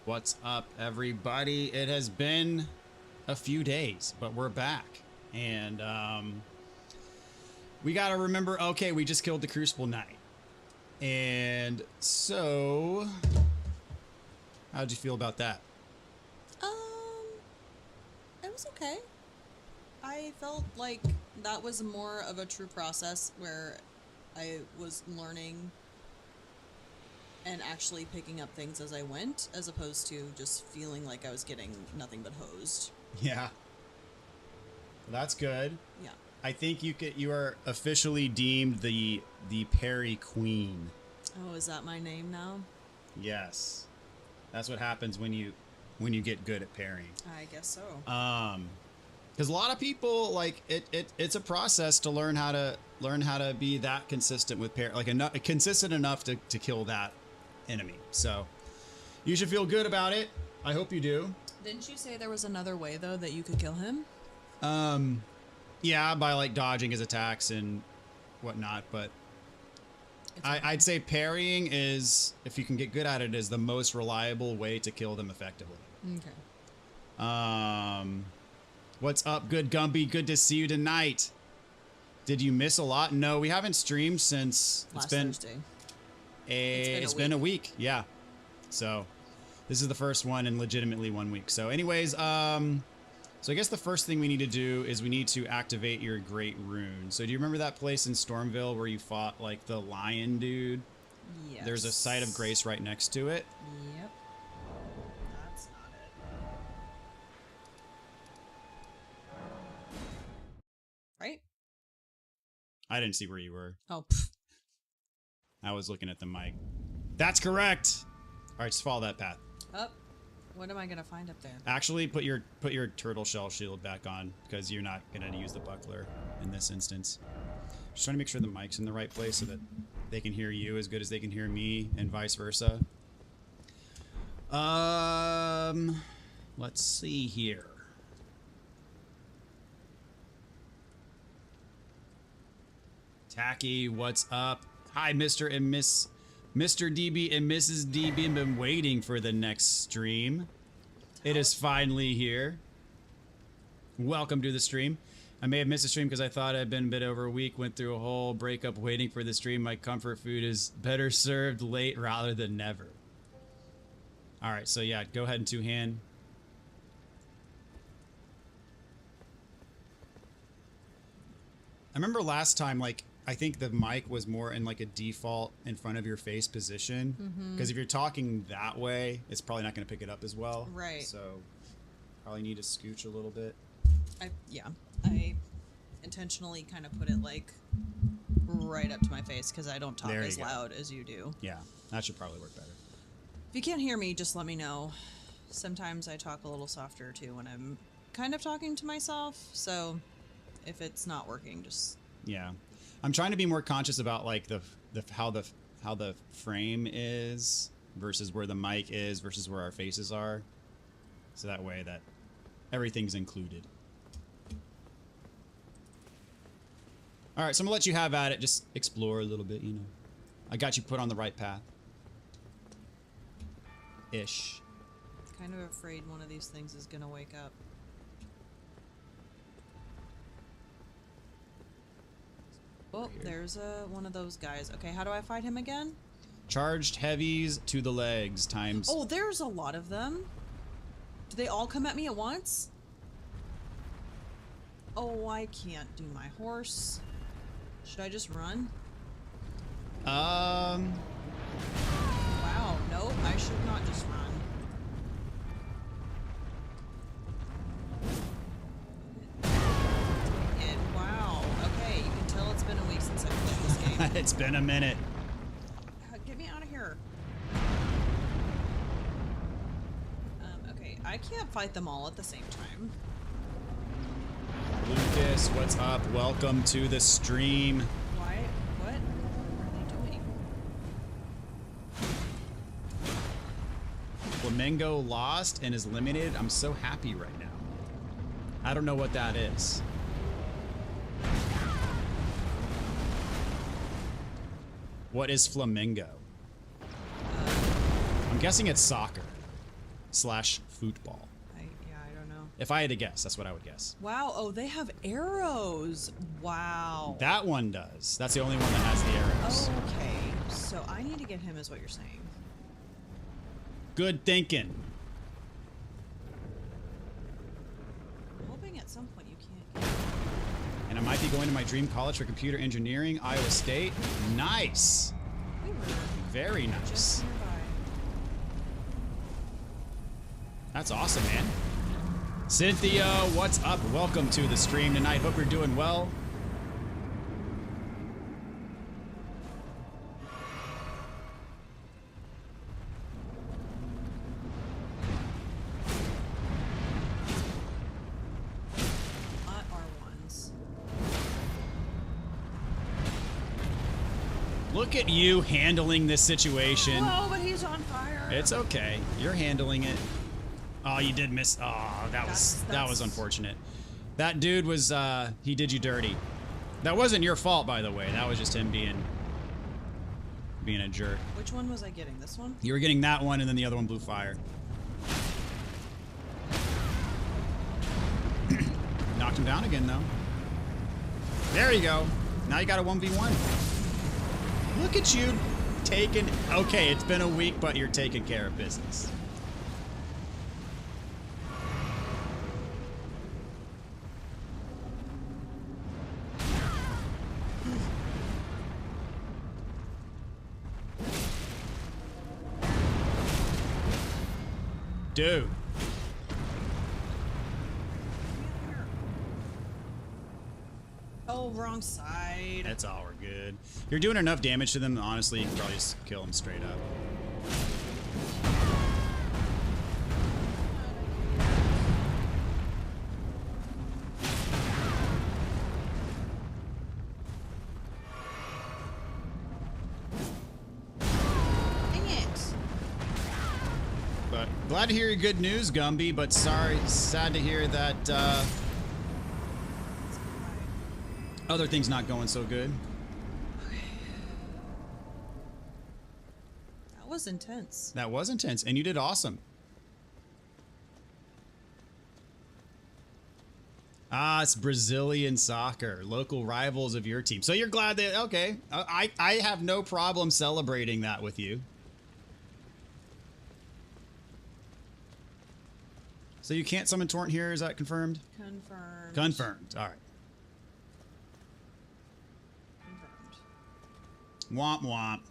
What's up, everybody? It has been a few days, but we're back. And we got to remember, okay, we just killed the Crucible Knight. And so, how'd you feel about that? It was okay. I felt like that was more of a true process where I was learning and actually picking up things as I went, as opposed to just feeling like I was getting nothing but hosed. Yeah. Well, that's good. Yeah. I think you are officially deemed the Parry Queen. Oh, is that my name now? Yes. That's what happens when you get good at parrying. I guess so. Because a lot of people like it's a process to learn how to be that consistent with parry, like consistent enough to kill that enemy. So you should feel good about it. I hope you do. Didn't you say there was another way though that you could kill him? Yeah, by like dodging his attacks and whatnot, but I'd say parrying is, if you can get good at it, is the most reliable way to kill them effectively. Okay. What's up, good Gumby? Good to see you tonight. Did you miss a lot? No, we haven't streamed since Last Thursday. It's been a week. Yeah. So this is the first one in legitimately 1 week. So anyways, so I guess the first thing we need to do is we need to activate your Great Rune. So do you remember that place in Stormville where you fought like the lion dude? Yes. There's a site of grace right next to it. Yep. That's not it. Right? I didn't see where you were. Oh. I was looking at the mic. That's correct. All right, just follow that path. Up. What am I gonna find up there? Actually, put your turtle shell shield back on because you're not gonna use the buckler in this instance. Just trying to make sure the mic's in the right place so that they can hear you as good as they can hear me, and vice versa. Let's see here. Tacky, what's up? Hi, Mr. and Miss Mr. DB and Mrs. DB. Been waiting for the next stream. It is finally here. Welcome to the stream. I may have missed a stream because I thought I'd been a bit over a week. Went through a whole breakup waiting for the stream. My comfort food is better served late rather than never. All right, so yeah, go ahead and two-hand. I remember last time, like, I think the mic was more in like a default in front of your face position. Because if you're talking that way, it's probably not going to pick it up as well. Right. So probably need to scooch a little bit. I intentionally kind of put it like right up to my face because I don't talk as loud as you do. Yeah, that should probably work better. If you can't hear me, just let me know. Sometimes I talk a little softer too when I'm kind of talking to myself. So if it's not working, just... Yeah. I'm trying to be more conscious about like how the frame is versus where the mic is versus where our faces are. So that way that everything's included. All right, so I'm gonna let you have at it. Just explore a little bit, you know. I got you put on the right path. Ish. Kind of afraid one of these things is gonna wake up. Oh, there's one of those guys. Okay, how do I fight him again? Charged heavies to the legs times. Oh, there's a lot of them. Do they all come at me at once? Oh, I can't do my horse. Should I just run? Wow, nope, I should not just run. And wow, okay, you can tell it's been a week since I played this game. It's been a minute. Get me out of here. Okay, I can't fight them all at the same time. Lucas, what's up? Welcome to the stream. Why? What are they doing? Flamingo lost and is eliminated. I'm so happy right now. I don't know what that is. What is Flamingo? I'm guessing it's soccer. slash football. Yeah, I don't know. If I had to guess, that's what I would guess. Wow. Oh, they have arrows. Wow. That one does. That's the only one that has the arrows. Okay. So I need to get him, is what you're saying. Good thinking. I'm hoping at some point you can't get And I might be going to my dream college for computer engineering, Iowa State. Nice. We were Very nice. just nearby. That's awesome, man. Cynthia, what's up? Welcome to the stream tonight. Hope you're doing well. Not R1s. Look at you handling this situation. Whoa, but he's on fire. It's okay. You're handling it. Oh, you did miss. Oh, that was That's- unfortunate. That dude was he did you dirty. That wasn't your fault, by the way. That was just him being a jerk. Which one was I getting? This one? You were getting that one, and then the other one blew fire. Knocked him down again, though. There you go. Now you got a 1v1. Look at you taking... Okay, it's been a week, but you're taking care of business. Dude. Oh, wrong side. That's all, we're good. You're doing enough damage to them, honestly, you can probably just kill them straight up. Dang it. But glad to hear your good news, Gumby, but sad to hear that other things not going so good. That was intense. That was intense, and you did awesome. Ah, it's Brazilian soccer, local rivals of your team. So you're glad that, okay, I have no problem celebrating that with you. So you can't summon Torrent here, is that confirmed? Confirmed. Confirmed, all right. Confirmed. Womp womp.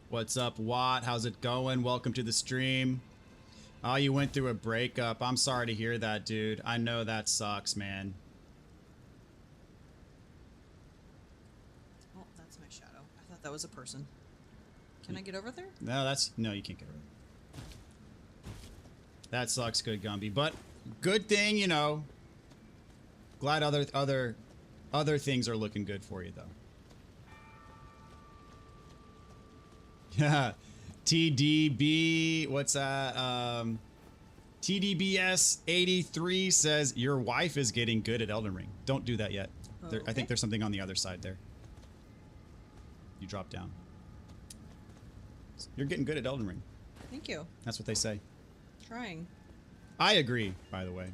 What's up, Watt? How's it going? Welcome to the stream. Oh, you went through a breakup. I'm sorry to hear that, dude. I know that sucks, man. Oh, that's my shadow. I thought that was a person. Can I get over there? No, you can't get rid of it. That sucks, good Gumby. But good thing, you know. Glad other things are looking good for you, though. Yeah. TDB, what's that? TDBS 83 says your wife is getting good at Elden Ring. Don't do that yet. Oh, I okay. think there's something on the other side there. You drop down. You're getting good at Elden Ring. Thank you. That's what they say. Trying. I agree, by the way.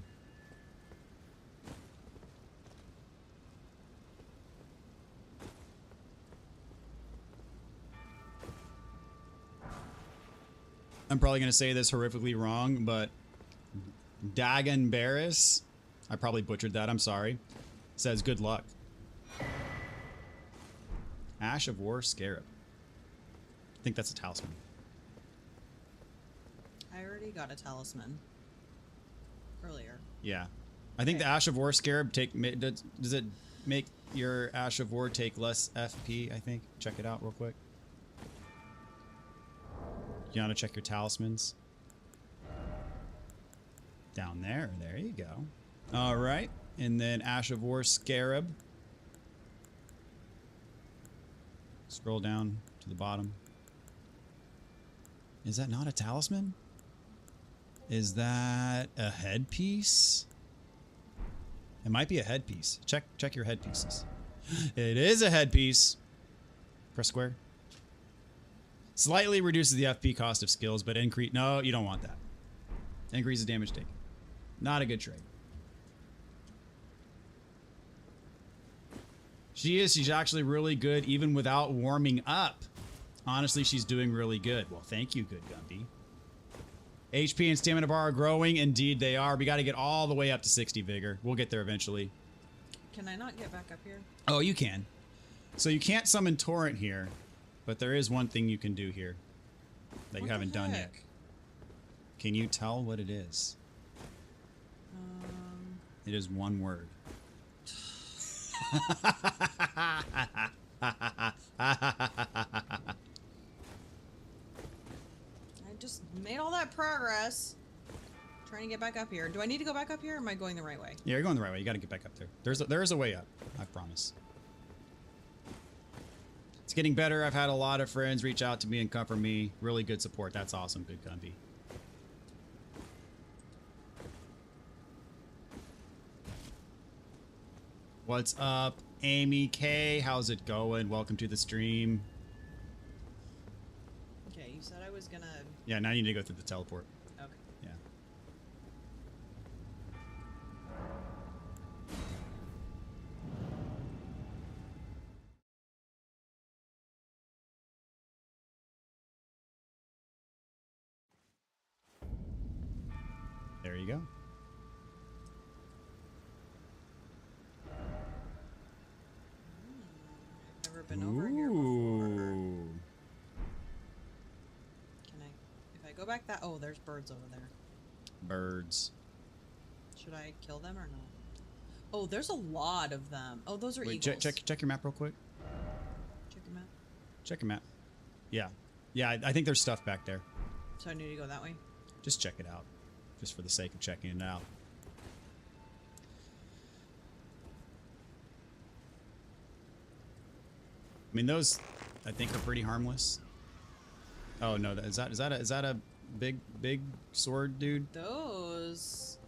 I'm probably going to say this horrifically wrong, but Dagon Barris, I probably butchered that, I'm sorry, says good luck. Ash of War Scarab. I think that's a talisman. I already got a talisman earlier. Yeah. I think the Ash of War Scarab does it make your Ash of War take less FP, I think? Check it out real quick. You want to check your talismans? Down there. There you go. All right. And then Ash of War Scarab. Scroll down to the bottom. Is that not a talisman? Is that a headpiece? It might be a headpiece. Check your headpieces. It is a headpiece. Press square. Slightly reduces the FP cost of skills, but increase... No, you don't want that. Increases damage taken. Not a good trade. She's actually really good even without warming up. Honestly, she's doing really good. Well, thank you, good Gumby. HP and stamina bar are growing. Indeed, they are. We got to get all the way up to 60 vigor. We'll get there eventually. Can I not get back up here? Oh, you can. So you can't summon Torrent here, but there is one thing you can do here that you haven't done yet. Can you tell what it is? It is one word. I just made all that progress trying to get back up here. Do I need to go back up here or am I going the right way? Yeah, you're going the right way. You got to get back up there. There's a way up. I promise. It's getting better. I've had a lot of friends reach out to me and comfort me. Really good support. That's awesome, good Gumby. What's up, Amy K? How's it going? Welcome to the stream. Okay, you said I was gonna... Yeah, now you need to go through the teleport. Okay. Yeah. There you go. I've never been over here before. Can I... If I go back that... Oh, there's birds over there. Birds. Should I kill them or not? Oh, there's a lot of them. Oh, those are Wait, eagles. check your map real quick. Check your map. Check your map. Yeah. Yeah, I think there's stuff back there. So I need to go that way? Just check it out. Just for the sake of checking it out. I mean, those, I think, are pretty harmless. Oh no, is that a big sword dude? Those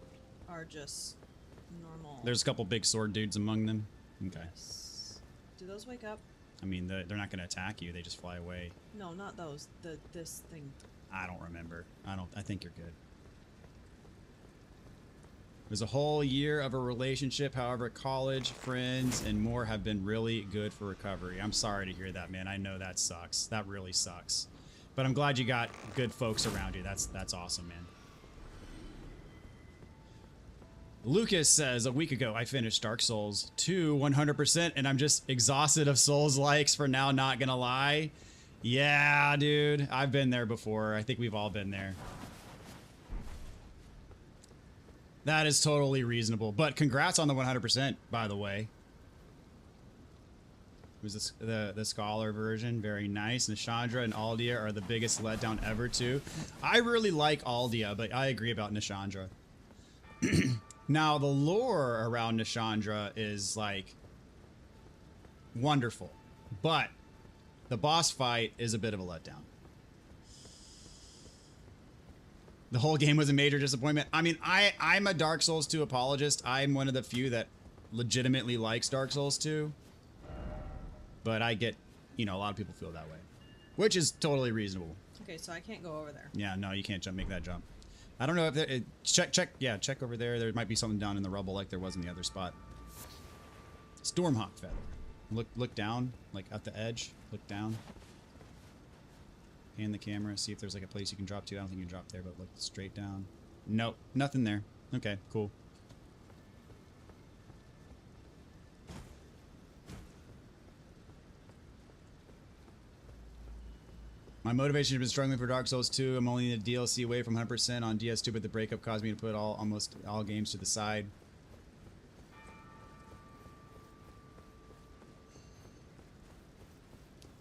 are just normal. There's a couple big sword dudes among them. Okay. Yes. Do those wake up? I mean, they're not going to attack you. They just fly away. No, not those. This thing. I don't remember. I think you're good. It was a whole year of a relationship. However, college, friends, and more have been really good for recovery. I'm sorry to hear that, man. I know that sucks. That really sucks. But I'm glad you got good folks around you. That's awesome, man. Lucas says, a week ago, I finished Dark Souls 2 100%, and I'm just exhausted of Souls likes for now, not gonna lie. Yeah, dude. I've been there before. I think we've all been there. That is totally reasonable. But congrats on the 100%, by the way. It was this, the Scholar version. Very nice. Nishandra and Aldia are the biggest letdown ever, too. I really like Aldia, but I agree about Nishandra. Now, the lore around Nishandra is, like, wonderful. But the boss fight is a bit of a letdown. The whole game was a major disappointment. I mean, I'm a Dark Souls 2 apologist. I'm one of the few that legitimately likes Dark Souls 2. But I get, you know, a lot of people feel that way. Which is totally reasonable. Okay, so I can't go over there. Yeah, no, you can't make that jump. I don't know if there... check over there. There might be something down in the rubble like there was in the other spot. Stormhawk feather. Look down, like at the edge. Look down. Hand the camera, see if there's like a place you can drop to. I don't think you can drop there, but look straight down. Nope, nothing there. Okay, cool. My motivation has been struggling for Dark Souls 2. I'm only in the DLC away from 100% on DS2, but the breakup caused me to put almost all games to the side.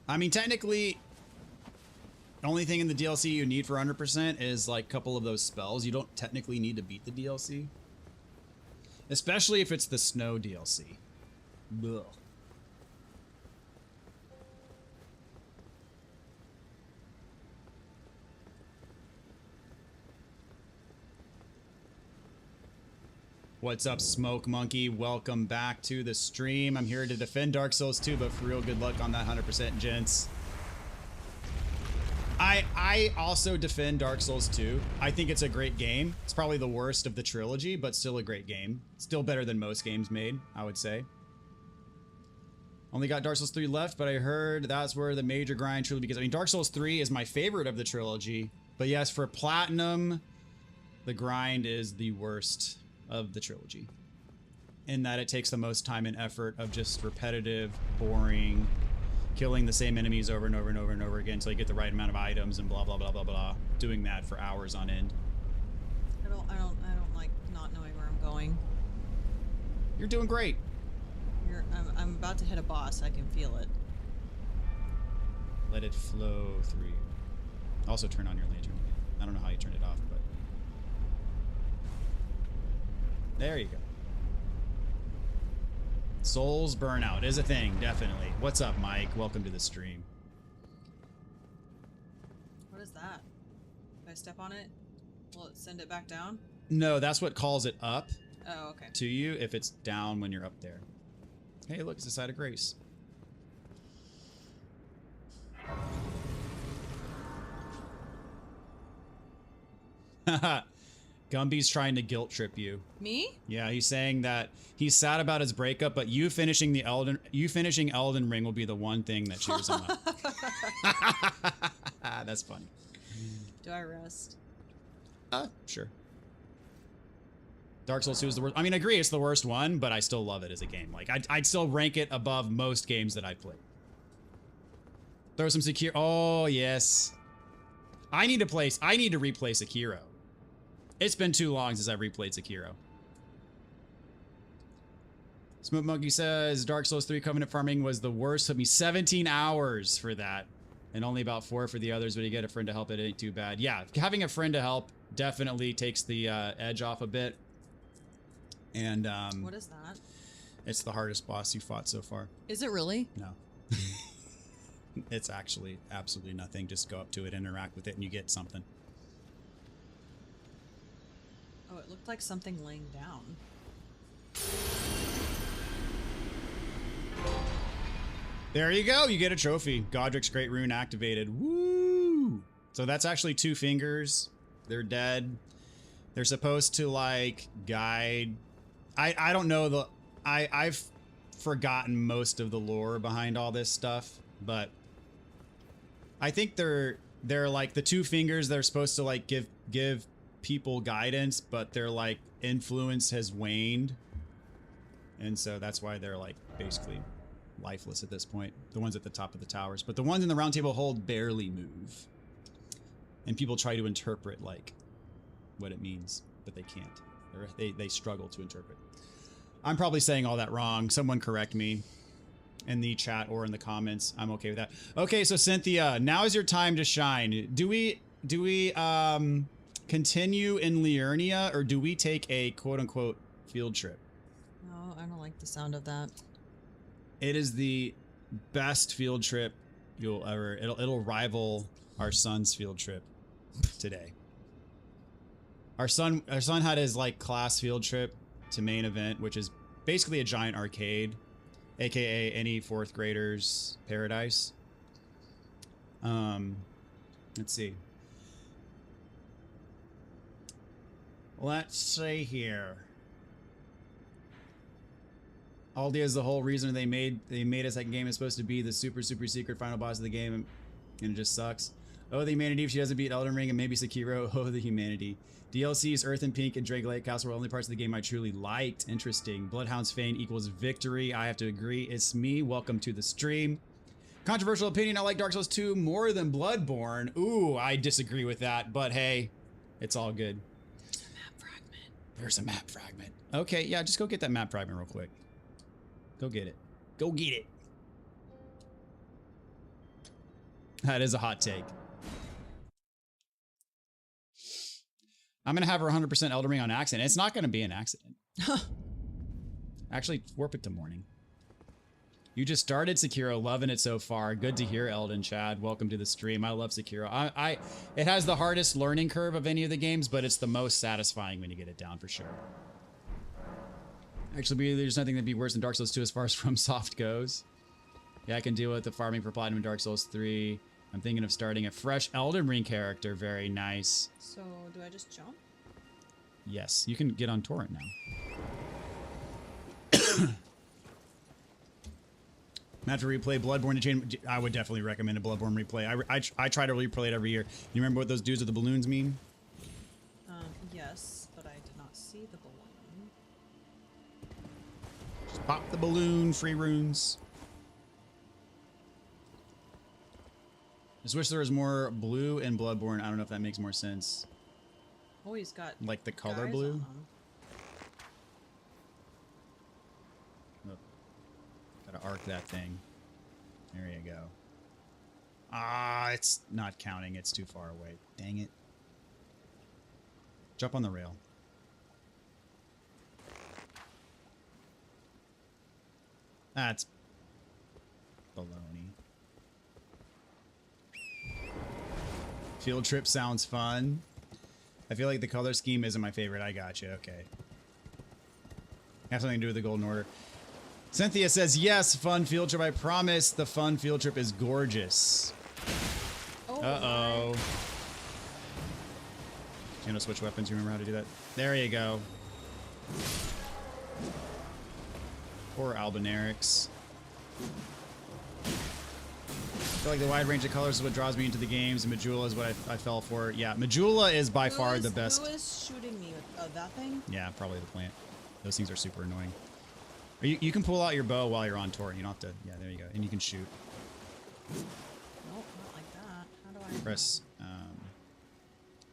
I mean, technically, the only thing in the DLC you need for 100% is like a couple of those spells. You don't technically need to beat the DLC. Especially if it's the snow DLC. Ugh. What's up, Smoke Monkey? Welcome back to the stream. I'm here to defend Dark Souls 2, but for real, good luck on that 100%, gents. I also defend Dark Souls 2. I think it's a great game. It's probably the worst of the trilogy, but still a great game. Still better than most games made, I would say. Only got Dark Souls 3 left, but I heard that's where the major grind truly begins. I mean, Dark Souls 3 is my favorite of the trilogy, but yes, for Platinum, the grind is the worst of the trilogy. In that it takes the most time and effort of just repetitive, boring, killing the same enemies over and over and over and over again until you get the right amount of items and blah blah blah blah blah. Doing that for hours on end. I don't like not knowing where I'm going. You're doing great. I'm about to hit a boss. I can feel it. Let it flow through you. Also turn on your lantern. I don't know how you turn it off, but there you go. Souls burnout is a thing, definitely. What's up, Mike? Welcome to the stream. What is that? If I step on it, will it send it back down? No, that's what calls it up. Oh, okay. To you if it's down when you're up there. Hey, look, it's a side of grace. Haha. Gumby's trying to guilt trip you. Me? Yeah, he's saying that he's sad about his breakup, but you finishing Elden Ring will be the one thing that cheers him up. That's funny. Do I rest? Sure. Dark Souls 2 is the worst. I mean, I agree it's the worst one, but I still love it as a game. Like, I'd still rank it above most games that I've played. Throw some Sekiro. Oh, yes. I need to replay Sekiro. It's been too long since I've replayed Sekiro. Smoke Monkey says Dark Souls 3 Covenant farming was the worst. Took me 17 hours for that. And only about 4 for the others, but you get a friend to help, it ain't too bad. Yeah, having a friend to help definitely takes the edge off a bit. And what is that? It's the hardest boss you fought so far. Is it really? No. It's actually absolutely nothing. Just go up to it, interact with it, and you get something. Oh, it looked like something laying down. There you go. You get a trophy. Godrick's Great Rune activated. Woo! So that's actually 2 fingers. They're dead. They're supposed to, like, guide... I don't know I've forgotten most of the lore behind all this stuff, but I think they're like the 2 fingers. They're supposed to, like, give people guidance, but their, like, influence has waned, and so that's why they're, like, basically lifeless at this point. The ones at the top of the towers, but the ones in the Roundtable Hold barely move, and people try to interpret, like, what it means, but they can't. They struggle to interpret. I'm probably saying all that wrong. Someone correct me in the chat or in the comments. I'm okay with that. Okay, so Cynthia, now is your time to shine. Do we continue in Liurnia, or do we take a quote-unquote field trip? No, I don't like the sound of that. It is the best field trip you'll ever... It'll rival our son's field trip today. Our son had his, like, class field trip to main event, which is basically a giant arcade, aka any 4th grader's paradise. Let's see. Let's see here. Aldia is the whole reason they made a second game. Is supposed to be the super secret final boss of the game, and it just sucks. Oh, the humanity if she doesn't beat Elden Ring and maybe Sekiro. Oh, the humanity. DLCs Earth and Pink and Drake Lake Castle were only parts of the game I truly liked. Interesting. Bloodhound's Fane equals victory. I have to agree. It's me. Welcome to the stream. Controversial opinion. I like Dark Souls 2 more than Bloodborne. Ooh, I disagree with that, but hey, it's all good. There's a map fragment. There's a map fragment. Okay, yeah, just go get that map fragment real quick. Go get it. Go get it. That is a hot take. I'm going to have her 100% Elden Ring on accident. It's not going to be an accident. Actually, warp it to morning. You just started Sekiro, loving it so far. Good to hear, Elden Chad. Welcome to the stream. I love Sekiro. It has the hardest learning curve of any of the games, but it's the most satisfying when you get it down for sure. Actually, there's nothing that'd be worse than Dark Souls 2 as far as FromSoft goes. Yeah, I can deal with the farming for Platinum in Dark Souls 3. I'm thinking of starting a fresh Elden Ring character. Very nice. So, do I just jump? Yes, you can get on torrent now. Not to replay Bloodborne to change. I would definitely recommend a Bloodborne replay. I try to replay it every year. You remember what those dudes with the balloons mean? Yes, but I did not see the balloon. Just pop the balloon, free runes. I just wish there was more blue in Bloodborne. I don't know if that makes more sense. Oh, he's got Like the color guys blue? on him. Look. Gotta arc that thing. There you go. Ah, it's not counting. It's too far away. Dang it. Jump on the rail. That's baloney. Field trip sounds fun. I feel like the color scheme isn't my favorite. I gotcha. Okay. Has something to do with the Golden Order. Cynthia says, yes, fun field trip. I promise the fun field trip is gorgeous. Oh, Uh-oh. You know, switch weapons. You remember how to do that? There you go. Poor Albinarix. I feel like the wide range of colors is what draws me into the games, and Majula is what I fell for. Yeah, Majula is by far the best. Who is shooting me with that thing? Yeah, probably the plant. Those things are super annoying. Or you can pull out your bow while you're on tour. You don't have to. Yeah, there you go. And you can shoot. Nope, not like that. How do I Press.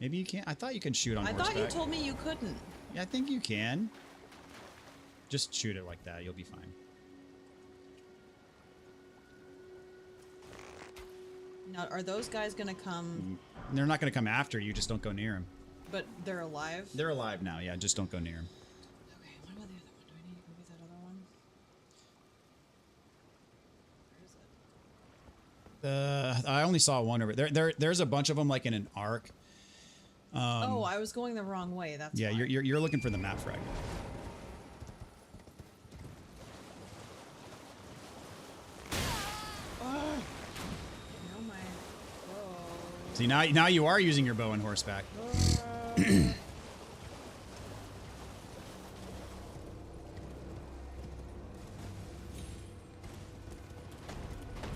Maybe you can't. I thought you could shoot on I horseback. thought you told me you couldn't. Yeah, I think you can. Just shoot it like that. You'll be fine. Now, are those guys gonna come? They're not going to come after you. Just don't go near them. But they're alive? They're alive now. Yeah, just don't go near them. Okay, what about the other one? Do I need to go get that other one? Where is it? I only saw one over there. There's a bunch of them like in an arc. Oh, I was going the wrong way. That's Yeah, why. you're looking for the map fragment. No, my bow. See, now you are using your bow and horseback.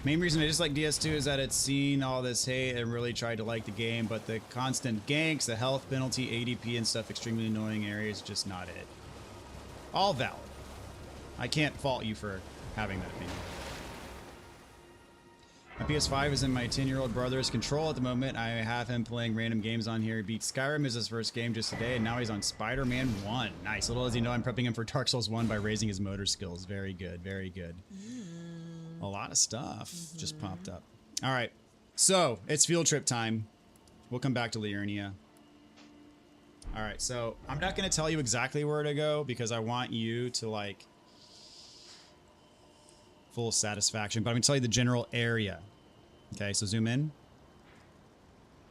Main reason I dislike DS2 is that it's seen all this hate and really tried to like the game, but the constant ganks, the health penalty, ADP and stuff, extremely annoying areas, just not it. All valid. I can't fault you for having that opinion. My PS5 is in my 10-year-old brother's control at the moment. I have him playing random games on here. He beat Skyrim as his first game just today, and now he's on Spider-Man 1. Nice. Little does he know I'm prepping him for Dark Souls 1 by raising his motor skills. Very good. Very good. A lot of stuff just popped up. All right. So, it's field trip time. We'll come back to Liurnia. All right. So, I'm not going to tell you exactly where to go because I want you to, like, full satisfaction, but I'm gonna tell you the general area. Okay, so zoom in.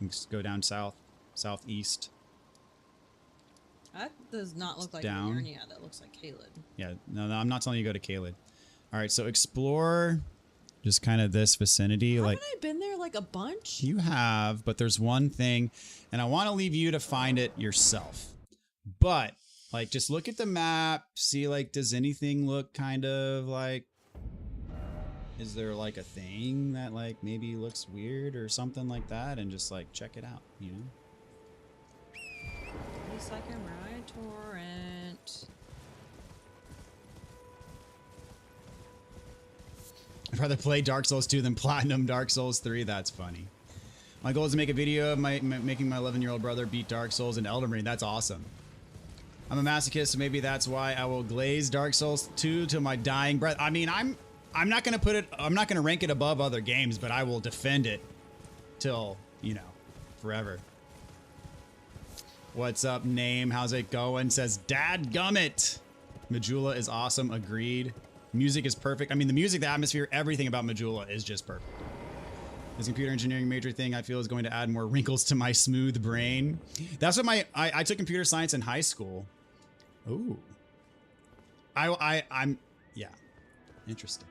You can go down south, southeast. That does not look like Down. Liurnia. That looks like Caelid. Yeah, no, I'm not telling you to go to Caelid. All right, so explore just kind of this vicinity. Haven't Like I been there like a bunch? you have, but there's one thing, and I want to leave you to find it yourself. But like, just look at the map, see like, does anything look kind of like? Is there like a thing that like maybe looks weird or something like that, and just like check it out, you know? At least I can ride torrent. I'd rather play Dark Souls 2 than Platinum Dark Souls 3. That's funny. My goal is to make a video of making my 11-year-old brother beat Dark Souls and Elden Ring. That's awesome. I'm a masochist, so maybe that's why I will glaze Dark Souls 2 to my dying breath. I mean, I'm not gonna put it. I'm not gonna rank it above other games, but I will defend it till, you know, forever. What's up, name? How's it going? Says Dadgummit. Majula is awesome. Agreed. Music is perfect. I mean, the music, the atmosphere, everything about Majula is just perfect. This computer engineering major thing I feel is going to add more wrinkles to my smooth brain. That's what I took computer science in high school. Ooh. I'm yeah. Interesting.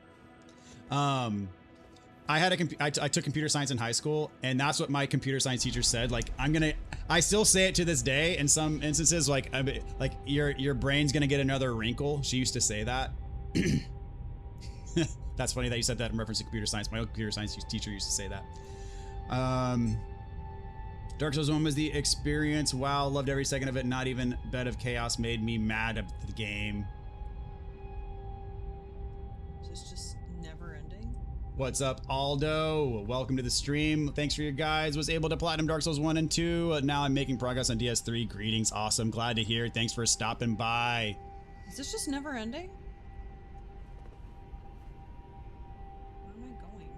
I had I took computer science in high school, and that's what my computer science teacher said. Like, I still say it to this day in some instances. Like your brain's gonna get another wrinkle. She used to say that. That's funny that you said that in reference to computer science. My old computer science teacher used to say that. Dark Souls 1 was the experience. Wow, loved every second of it. Not even Bed of Chaos made me mad at the game. So it's just never ending. What's up, Aldo? Welcome to the stream. Thanks for your guides. Was able to platinum Dark Souls 1 and 2. Now I'm making progress on DS3. Greetings. Awesome. Glad to hear. Thanks for stopping by. Is this just never ending? Where am I going?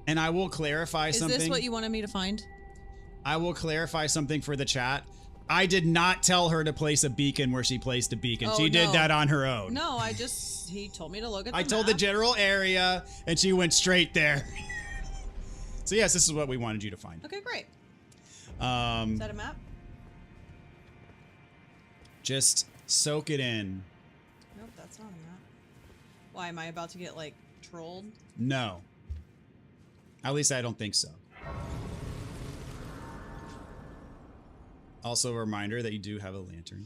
And I will clarify something. Is this what you wanted me to find? I will clarify something for the chat. I did not tell her to place a beacon where she placed a beacon. She did that on her own. No, he told me to look at the I told the general area, and she went straight there. So yes, this is what we wanted you to find. Okay, great. Is that a map? Just soak it in. Nope, that's not a map. Why, am I about to get, like, trolled? No. At least I don't think so. Also, a reminder that you do have a lantern.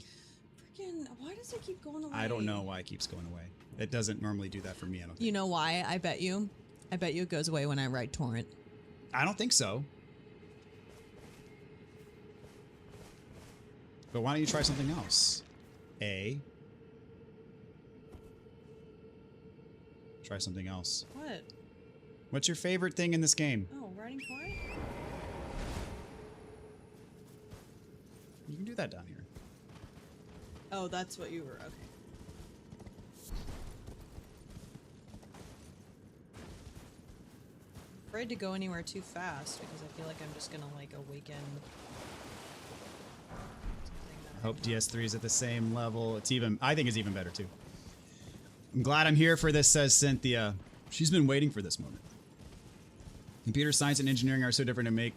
Freaking, why does it keep going away? I don't know why it keeps going away. It doesn't normally do that for me, I don't think. You know why? I bet you it goes away when I write torrent. I don't think so. But why don't you try something else? Try something else. What? What's your favorite thing in this game? Oh, writing torrent? You can do that down here. Oh, that's what you were, okay. I'm afraid to go anywhere too fast because I feel like I'm just gonna, like, awaken something that I hope DS3 is at the same level. I think it's even better too. I'm glad I'm here for this, says Cynthia. She's been waiting for this moment. Computer science and engineering are so different it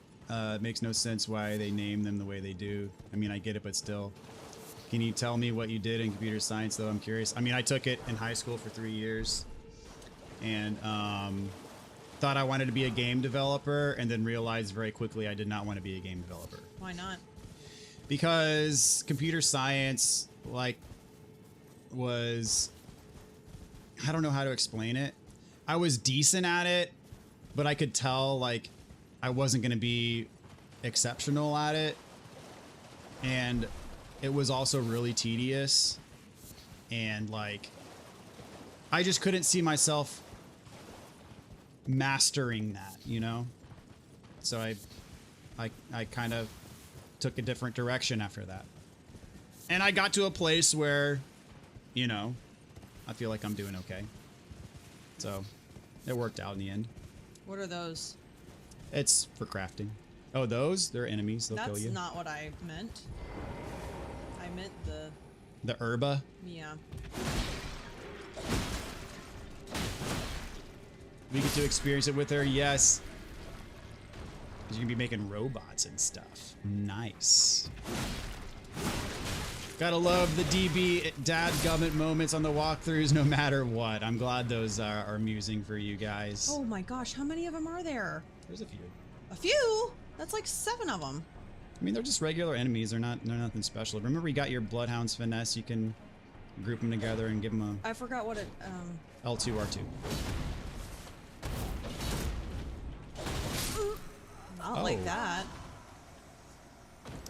makes no sense why they name them the way they do. I mean, I get it, but still. Can you tell me what you did in computer science, though? I'm curious. I mean, I took it in high school for 3 years. And thought I wanted to be a game developer, and then realized very quickly I did not want to be a game developer. Why not? Because computer science, like, was... I don't know how to explain it. I was decent at it, but I could tell, like, I wasn't going to be exceptional at it. And it was also really tedious. And, like, I just couldn't see myself mastering that, you know? So I kind of took a different direction after that. And I got to a place where, you know, I feel like I'm doing okay. So it worked out in the end. What are those? It's for crafting. Oh, those? They're enemies. They'll kill you. That's not what I meant. I meant the herba? Yeah. We get to experience it with her, yes. Because you can be making robots and stuff. Nice. Gotta love the DB dadgummit moments on the walkthroughs no matter what. I'm glad those are amusing for you guys. Oh my gosh, how many of them are there? There's a few. A few? That's like 7 of them. I mean, they're just regular enemies. They're nothing special. Remember, you got your Bloodhound's finesse. You can group them together and give them a... I forgot what it... L2, R2. Not like that.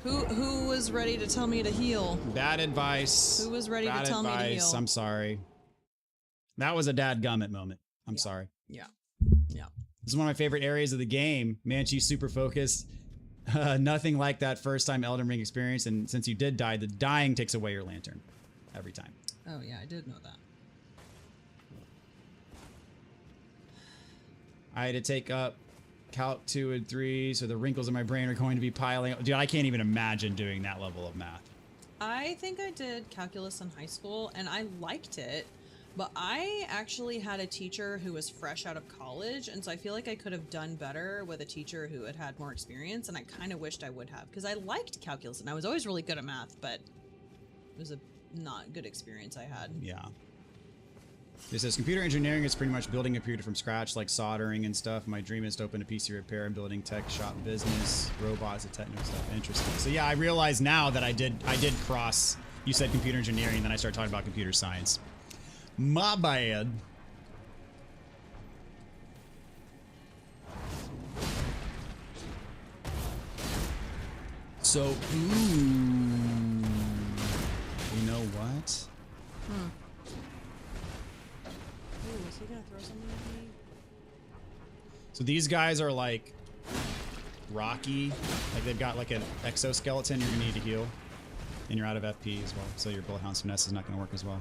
Who was ready to tell me to heal? Bad advice. Who was ready to tell me to heal? I'm sorry. That was a dadgummit moment. I'm sorry. Yeah. Yeah. This is one of my favorite areas of the game. Manchi's super focused. Nothing like that first time Elden Ring experience, and since you did die, the dying takes away your lantern. Every time. Oh yeah, I did know that. I had to take up Calc 2 and 3, so the wrinkles in my brain are going to be piling up. Dude, I can't even imagine doing that level of math. I think I did calculus in high school, and I liked it, But I actually had a teacher who was fresh out of college, and so I feel like I could have done better with a teacher who had had more experience, and I kind of wished I would have, because I liked calculus, and I was always really good at math, but it was a not good experience I had. Yeah. This says, computer engineering is pretty much building a computer from scratch, like soldering and stuff. My dream is to open a PC repair and building tech shop business, robots, and techno stuff. Interesting. So yeah, I realize now that I did cross, you said computer engineering, and then I started talking about computer science. My bad. So, ooh, you know what? Ooh, is he gonna throw something at me? So these guys are like rocky, like they've got like an exoskeleton. You're gonna need to heal, and you're out of FP as well. So your Bullhound's finesse is not gonna work as well.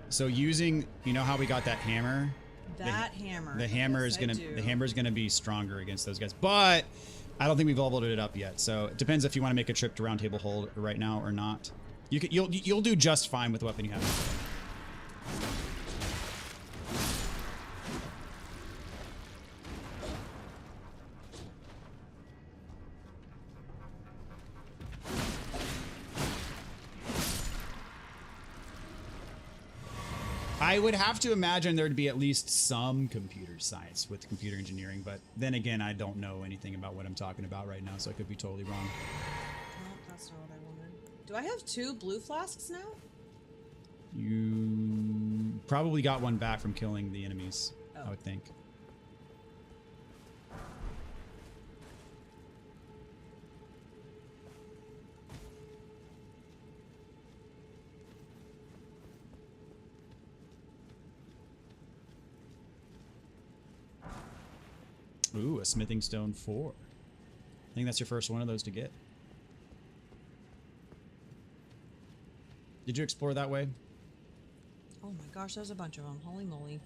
So using, you know how we got that hammer? Hammer. The hammer is gonna be stronger against those guys, but I don't think we've leveled it up yet. So it depends if you want to make a trip to Roundtable Hold right now or not. You'll do just fine with the weapon you have. I would have to imagine there'd be at least some computer science with computer engineering, but then again, I don't know anything about what I'm talking about right now, so I could be totally wrong. No, that's not what I wanted. Do I have 2 blue flasks now? You probably got one back from killing the enemies, I would think. Ooh, a smithing stone 4. I think that's your first one of those to get. Did you explore that way? Oh my gosh, there's a bunch of them. Holy moly.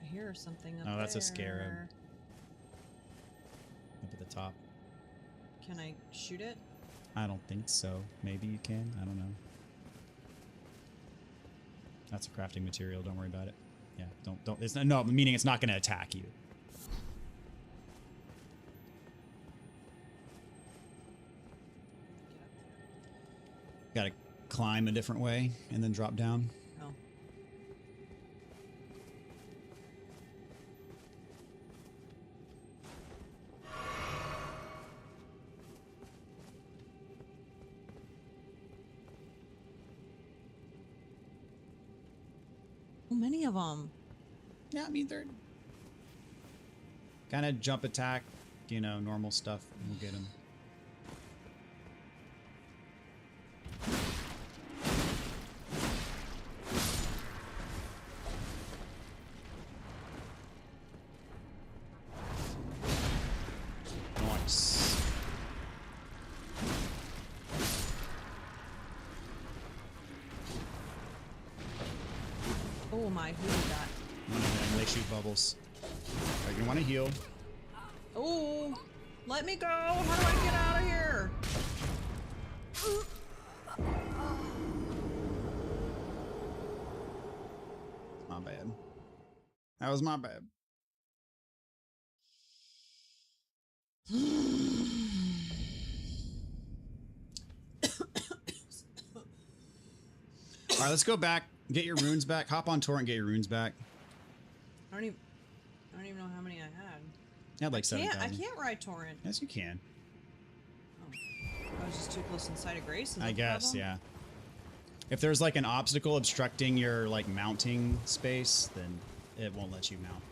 I hear something up there. Oh, that's a scarab. Up at the top. Can I shoot it? I don't think so. Maybe you can. I don't know. That's a crafting material. Don't worry about it. Yeah, don't. It's not, no, meaning it's not going to attack you. Got to climb a different way and then drop down. Oh. So many of them. Yeah, I mean, they're kind of jump attack, you know, normal stuff. We'll get them. Nice. Oh my, who did that? And they shoot bubbles. Alright, you want to heal. Oh, let me go. How do I get out of here? My bad. That was my bad. All right, let's go back. Get your runes back. Hop on torrent and get your runes back. I don't even know how many I had. You had like 7,000. I can't ride torrent. Yes, you can. Oh. I was just too close inside of Grace. I guess, yeah. If there's like an obstacle obstructing your like mounting space, then it won't let you mount.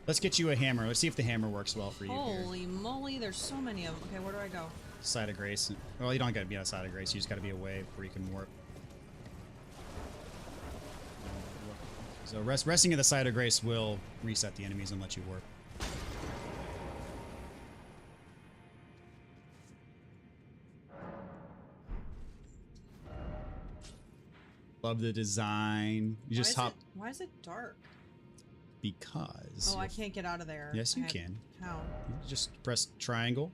Let's get you a hammer. Let's see if the hammer works well for you. Holy moly, there's so many of them. Okay, where do I go? Side of Grace. Well, you don't got to be on Side of Grace. You just got to be away before you can warp. So resting at the Side of Grace will reset the enemies and let you warp. Love the design. You just hop. Why is it dark? because... Oh, I can't get out of there. Yes, you can. How? You just press triangle.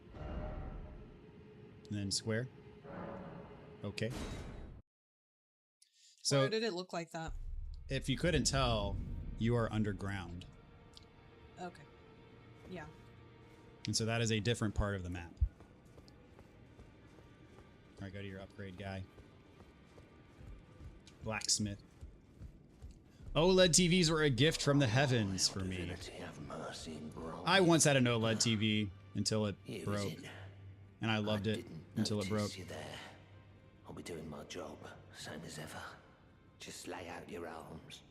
And then square. Okay. So, why did it look like that? if you couldn't tell, you are underground. Okay. Yeah. And so that is a different part of the map. Alright, go to your upgrade guy. Blacksmith. OLED TVs were a gift from the heavens for me. I once had an OLED TV until it broke. And I loved it until it broke. You there. I'll be doing my job, same as ever. Just lay out your arms.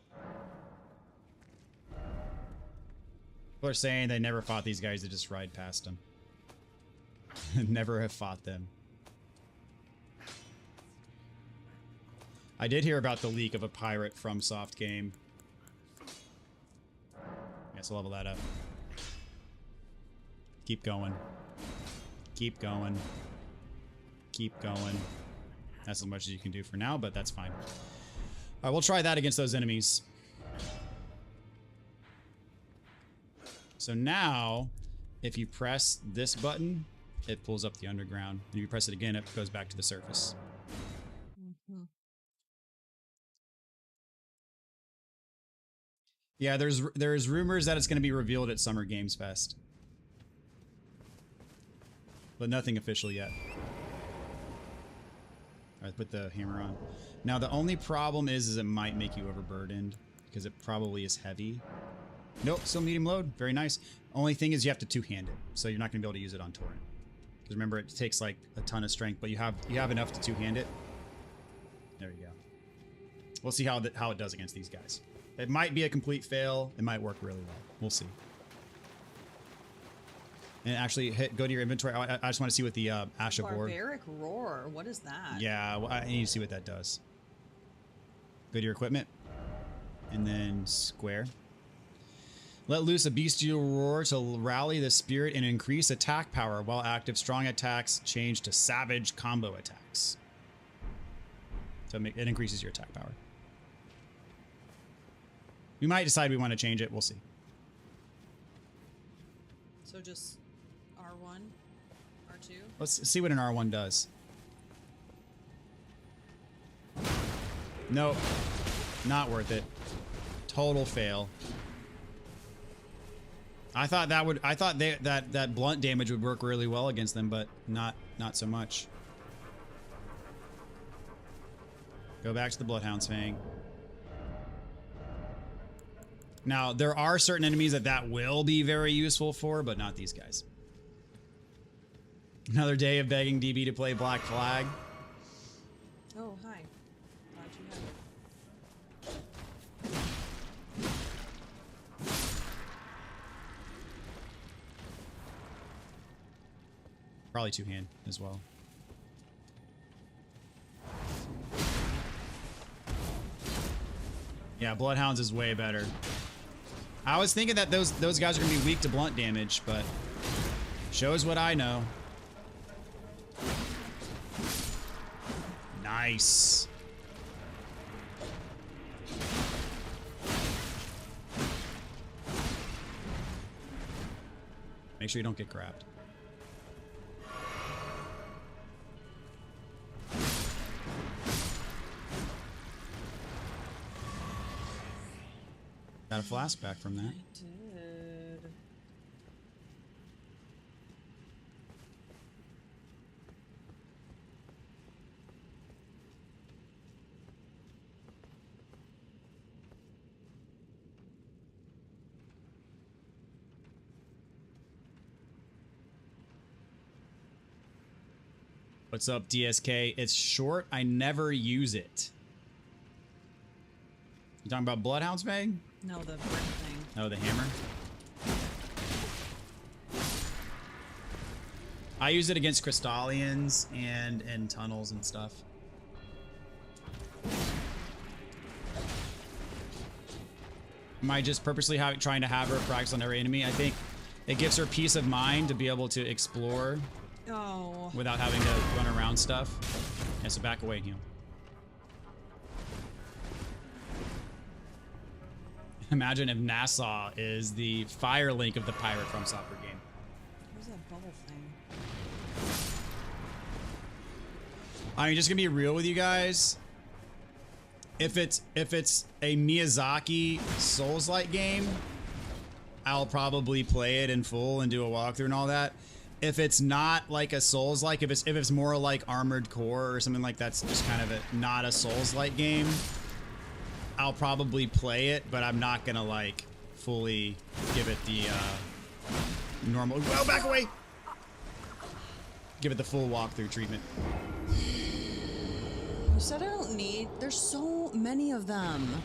People are saying they never fought these guys, they just ride past them. Never have fought them. I did hear about the leak of a pirate FromSoft game. Guess I'll level that up. Keep going. Keep going. Keep going. That's as much as you can do for now, but that's fine. Alright, we'll try that against those enemies. So now, if you press this button, it pulls up the underground. And if you press it again, it goes back to the surface. Mm-hmm. Yeah, there's rumors that it's going to be revealed at Summer Games Fest. But nothing official yet. Alright, put the hammer on. Now, the only problem is it might make you overburdened, because it probably is heavy. Nope, still medium load. Very nice. Only thing is you have to two-hand it, so you're not going to be able to use it on Torrent. Because remember, it takes like a ton of strength, but you have enough to two-hand it. There you go. We'll see how it does against these guys. It might be a complete fail. It might work really well. We'll see. And actually, go to your inventory. I just want to see what the Ash of War. Barbaric Roar. What is that? Yeah, well, I need to see what that does. Go to your equipment. And then square. Let loose a bestial roar to rally the spirit and increase attack power. While active, strong attacks change to savage combo attacks. So it increases your attack power. We might decide we want to change it. We'll see. So just R1, R2. Let's see what an R1 does. Nope. Not worth it. Total fail. I thought that blunt damage would work really well against them, but not so much. Go back to the Bloodhound's Fang. Now, there are certain enemies that will be very useful for, but not these guys. Another day of begging DB to play Black Flag. Oh, hi. Glad you have it. Probably two-hand as well. Yeah, Bloodhounds is way better. I was thinking that those guys are gonna be weak to blunt damage, but shows what I know. Nice. Make sure you don't get grabbed. Got a flask back from that. I did. What's up, DSK? It's short. I never use it. You talking about Bloodhound's Bang? No, the brick thing. Oh, the hammer. I use it against Crystallians and tunnels and stuff. Am I just purposely trying to have her practice on every enemy? I think it gives her peace of mind to be able to explore without having to run around stuff. Yeah, so back away and heal. Imagine if Nassau is the fire link of the pirate FromSoftware game. Where's that bubble thing? I mean, just gonna be real with you guys. If it's a Miyazaki Souls-like game, I'll probably play it in full and do a walkthrough and all that. If it's not like a Souls-like, if it's more like Armored Core or something like that's just kind of not a Souls-like game, I'll probably play it, but I'm not gonna like fully give it the normal. Well, back away. Give it the full walkthrough treatment. You said I don't need. There's so many of them.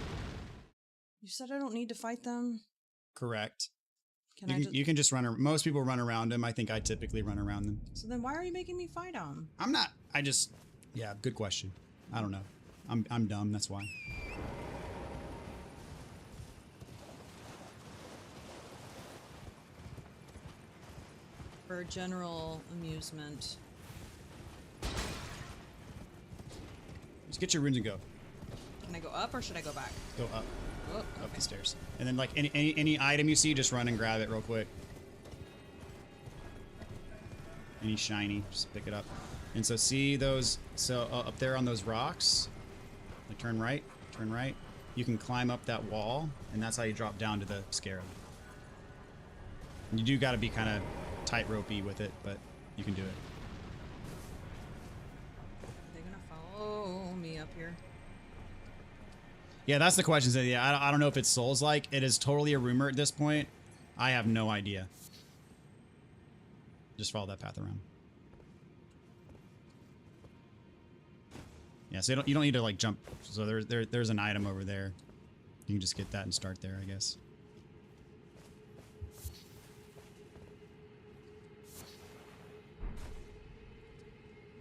You said I don't need to fight them. Correct. You can just run. Most people run around them. I think I typically run around them. So then why are you making me fight them? I'm not. I just. Yeah, good question. I don't know. I'm dumb. That's why. For general amusement. Just get your runes and go. Can I go up or should I go back? Go up. Oh, Up okay. the stairs. And then like any item you see, just run and grab it real quick. Any shiny, just pick it up. And so see those, up there on those rocks, like turn right. You can climb up that wall, and that's how you drop down to the scarab. You do got to be kind of tight-ropey with it, but you can do it. Are they gonna follow me up here? Yeah, that's the question. So, yeah, I don't know if it's Souls-like. It is totally a rumor at this point. I have no idea. Just follow that path around. Yeah, so you don't need to like jump. So there's an item over there. You can just get that and start there, I guess.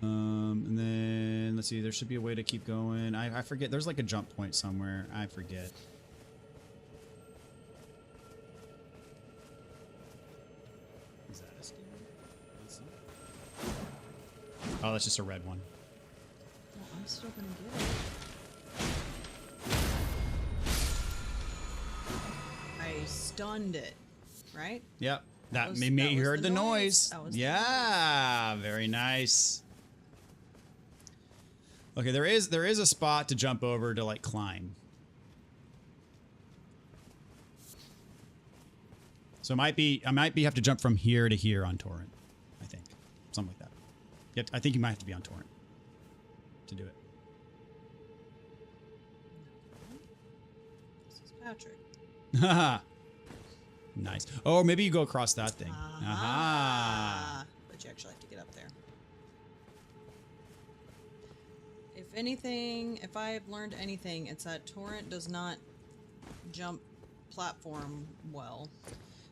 And then let's see. There should be a way to keep going. I forget. There's like a jump point somewhere. I forget. Is that a steam? Oh, that's just a red one. Well, I'm still gonna get it. I stunned it, right? Yep. That was- made that you was heard the the noise. noise. That was the Yeah, very nice. Okay, there is a spot to jump over to like climb. So I might have to jump from here to here on torrent. I think something like that. Yet I think you might have to be on torrent to do it. This is Patrick. Haha. Nice. Oh, maybe you go across that thing. Aha. Ah, but you actually have to get up there. If anything, if I've learned anything, it's that torrent does not jump platform well.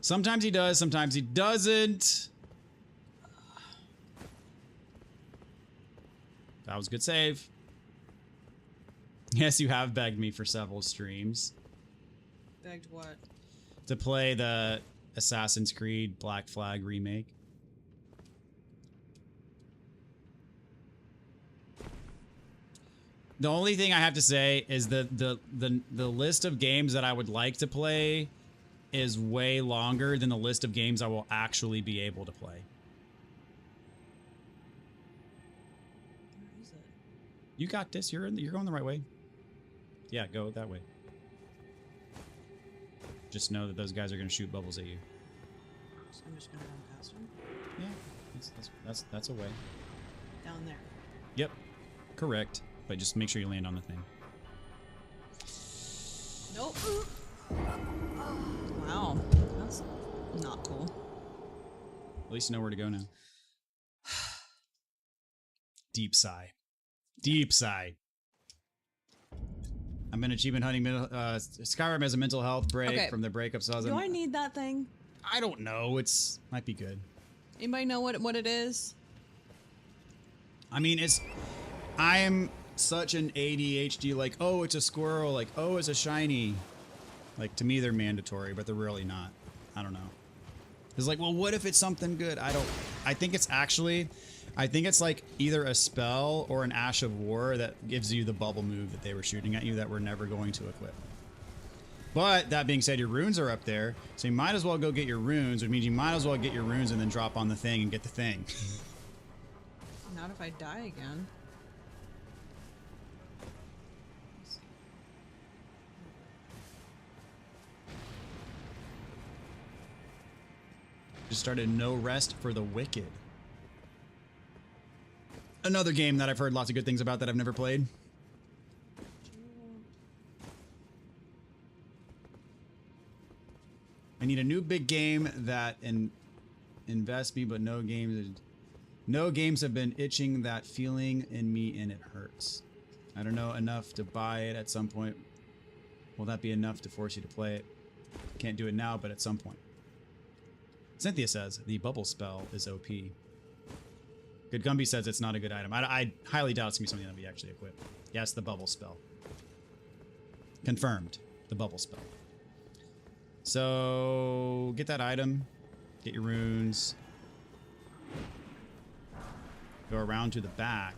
Sometimes he does, sometimes he doesn't. That was a good save. Yes, you have begged me for several streams Begged what? to play the Assassin's Creed Black Flag remake. The only thing I have to say is the list of games that I would like to play is way longer than the list of games I will actually be able to play. Where is it? You got this. You're going the right way. Yeah, go that way. Just know that those guys are going to shoot bubbles at you. So I'm just gonna run past him. Yeah, that's a way. Down there. Yep, correct. But just make sure you land on the thing. Nope. Wow, that's not cool. At least you know where to go now. Deep sigh. Deep sigh. I've been achievement hunting. Skyrim has a mental health break from the breakup. So Do I need that thing? I don't know. It's might be good. Anybody know what it is? I mean, I'm such an ADHD, like, oh, it's a squirrel, like, oh, it's a shiny. Like, to me, they're mandatory, but they're really not. I don't know. It's like, well, what if it's something good? I think it's like either a spell or an Ash of War that gives you the bubble move that they were shooting at you that we're never going to equip. But that being said, your runes are up there, so you might as well go get your runes, which means you might as well get your runes and then drop on the thing and get the thing. Not if I die again. Just started No Rest for the Wicked. Another game that I've heard lots of good things about that I've never played. I need a new big game that invests me, but no games have been itching that feeling in me, and it hurts. I don't know enough to buy it at some point. Will that be enough to force you to play it? Can't do it now, but at some point. Cynthia says the bubble spell is OP. Good Gumby says it's not a good item. I highly doubt it's gonna be something that we actually equip. Yes, the bubble spell. Confirmed. The bubble spell. So get that item, get your runes, go around to the back,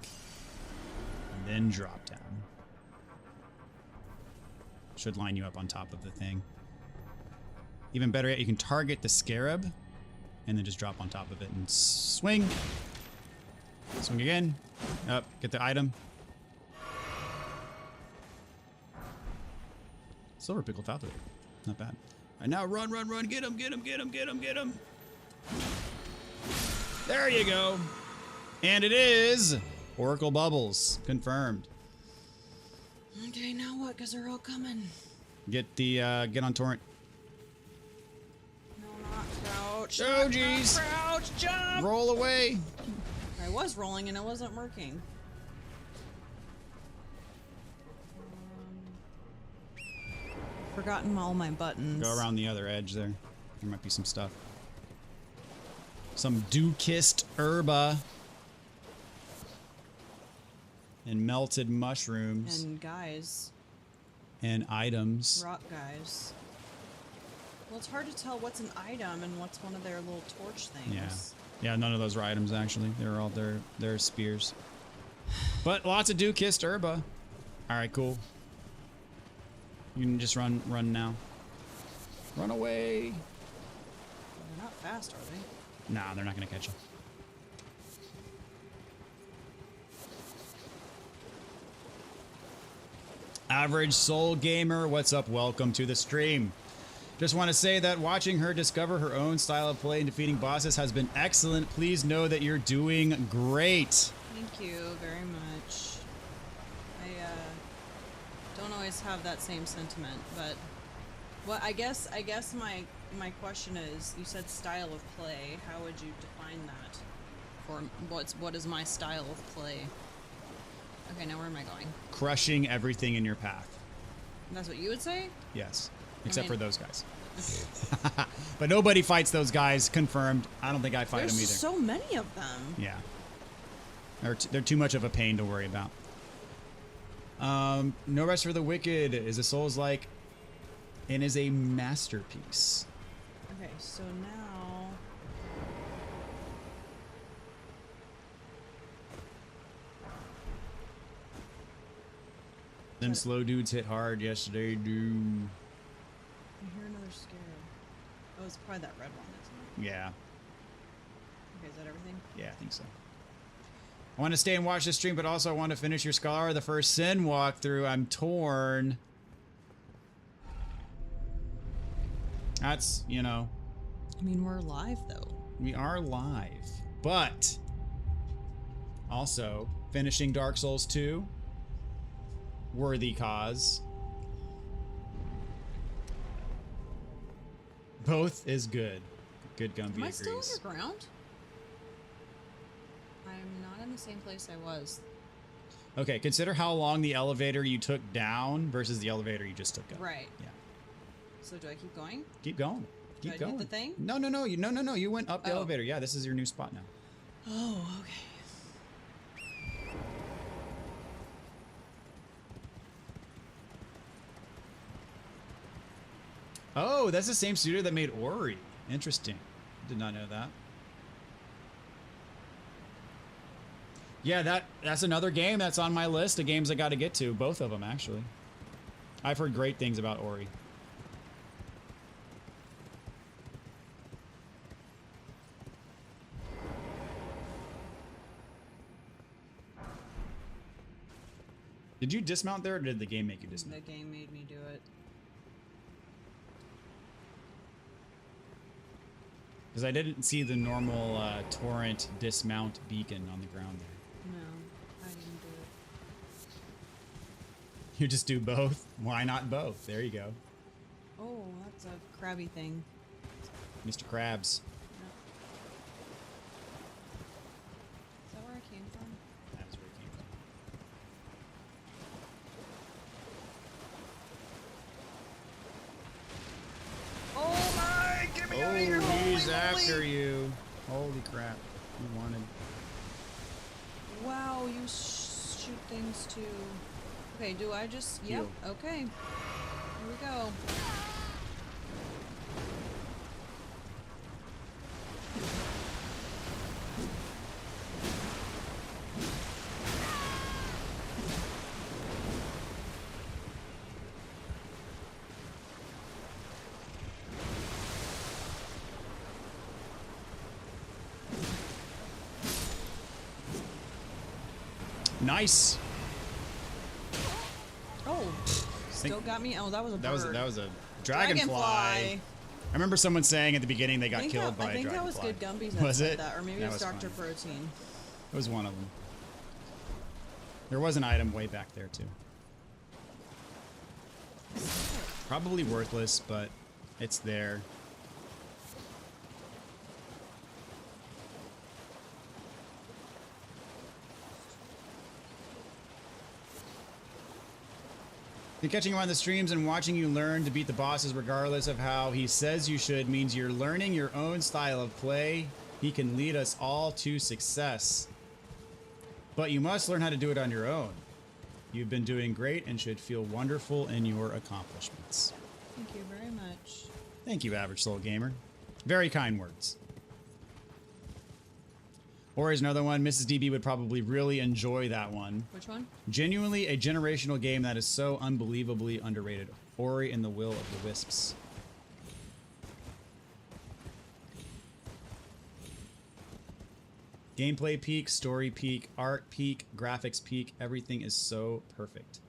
and then drop down. Should line you up on top of the thing. Even better yet, you can target the scarab and then just drop on top of it and swing. Swing again. Up, get the item. Silver pickle falcon. Not bad. Alright, now run, run, run. Get him, get him, get him, get him, get him. There you go. And it is Oracle Bubbles. Confirmed. Okay, now what? Because they're all coming. Get the, get on torrent. No, not crouch. Oh, jeez. Crouch, jump! Roll away. I was rolling and it wasn't working. Forgotten all my buttons. Go around the other edge there. There might be some stuff. Some dew-kissed herba. And melted mushrooms. And guys. And items. Rock guys. Well, it's hard to tell what's an item and what's one of their little torch things. Yeah. Yeah, none of those were items actually. They were all their spears. But lots of dew-kissed herba. Alright, cool. You can just run now. Run away. They're not fast, are they? Nah, they're not gonna catch you. Average Soul Gamer, what's up? Welcome to the stream. Just want to say that watching her discover her own style of play and defeating bosses has been excellent. Please know that you're doing great. Thank you very much. I don't always have that same sentiment, but what I guess my question is, you said style of play. How would you define that? Or what is my style of play? Okay, now where am I going? Crushing everything in your path. That's what you would say? Yes. Except for those guys. Okay. But nobody fights those guys, confirmed. I don't think I fight them either. There's so many of them. Yeah. They're too much of a pain to worry about. No Rest for the Wicked is a Souls-like and is a masterpiece. Okay, so now... Them slow dudes hit hard. Yes, they do. I hear another scarab. Oh, it's probably that red one, isn't it? Yeah. Okay, is that everything? Yeah, I think so. I want to stay and watch the stream, but also I want to finish your Scholar of the First Sin walkthrough. I'm torn. That's, you know. I mean, we're live, though. We are live. But also finishing Dark Souls 2. Worthy cause. Both is good. Good Gumby Am I agrees. still underground? I'm not in the same place I was. Okay, consider how long the elevator you took down versus the elevator you just took up. Right. Yeah. So do I keep going? Keep going. Keep Do I going. hit the thing? No. You went up the Oh. elevator. Yeah, this is your new spot now. Oh, okay. Oh, that's the same studio that made Ori. Interesting. Did not know that. Yeah, that's another game that's on my list of games I got to get to. Both of them, actually. I've heard great things about Ori. Did you dismount there, or did the game make you dismount? The game made me do it. Because I didn't see the normal torrent dismount beacon on the ground there. No, I didn't do it. You just do both? Why not both? There you go. Oh, that's a crabby thing. Mr. Krabs. Yep. Is that where I came from? That's where it came from. Oh my! Get me out of here! Oh, he's Holy after moly. you. Holy crap. You wanted... Wow, you shoot things too. Okay, do I just... Yep, Heal. okay. Here we go. Nice. Oh, still got me. Oh, that was a bird. That was a dragonfly. I remember someone saying at the beginning they got killed by a dragonfly. I think that was Good Gumby's that Was said it? that, or maybe That it was was Dr. funny. Protein. It was one of them. There was an item way back there too. Probably worthless, but it's there. And catching you on the streams and watching you learn to beat the bosses regardless of how he says you should means you're learning your own style of play. He can lead us all to success. But you must learn how to do it on your own. You've been doing great and should feel wonderful in your accomplishments. Thank you very much. Thank you, Average Soul Gamer. Very kind words. Or is another one, Mrs. DB would probably really enjoy that one. Which one? Genuinely a generational game that is so unbelievably underrated. Ori and the Will of the Wisps. Gameplay peak, story peak, art peak, graphics peak, everything is so perfect.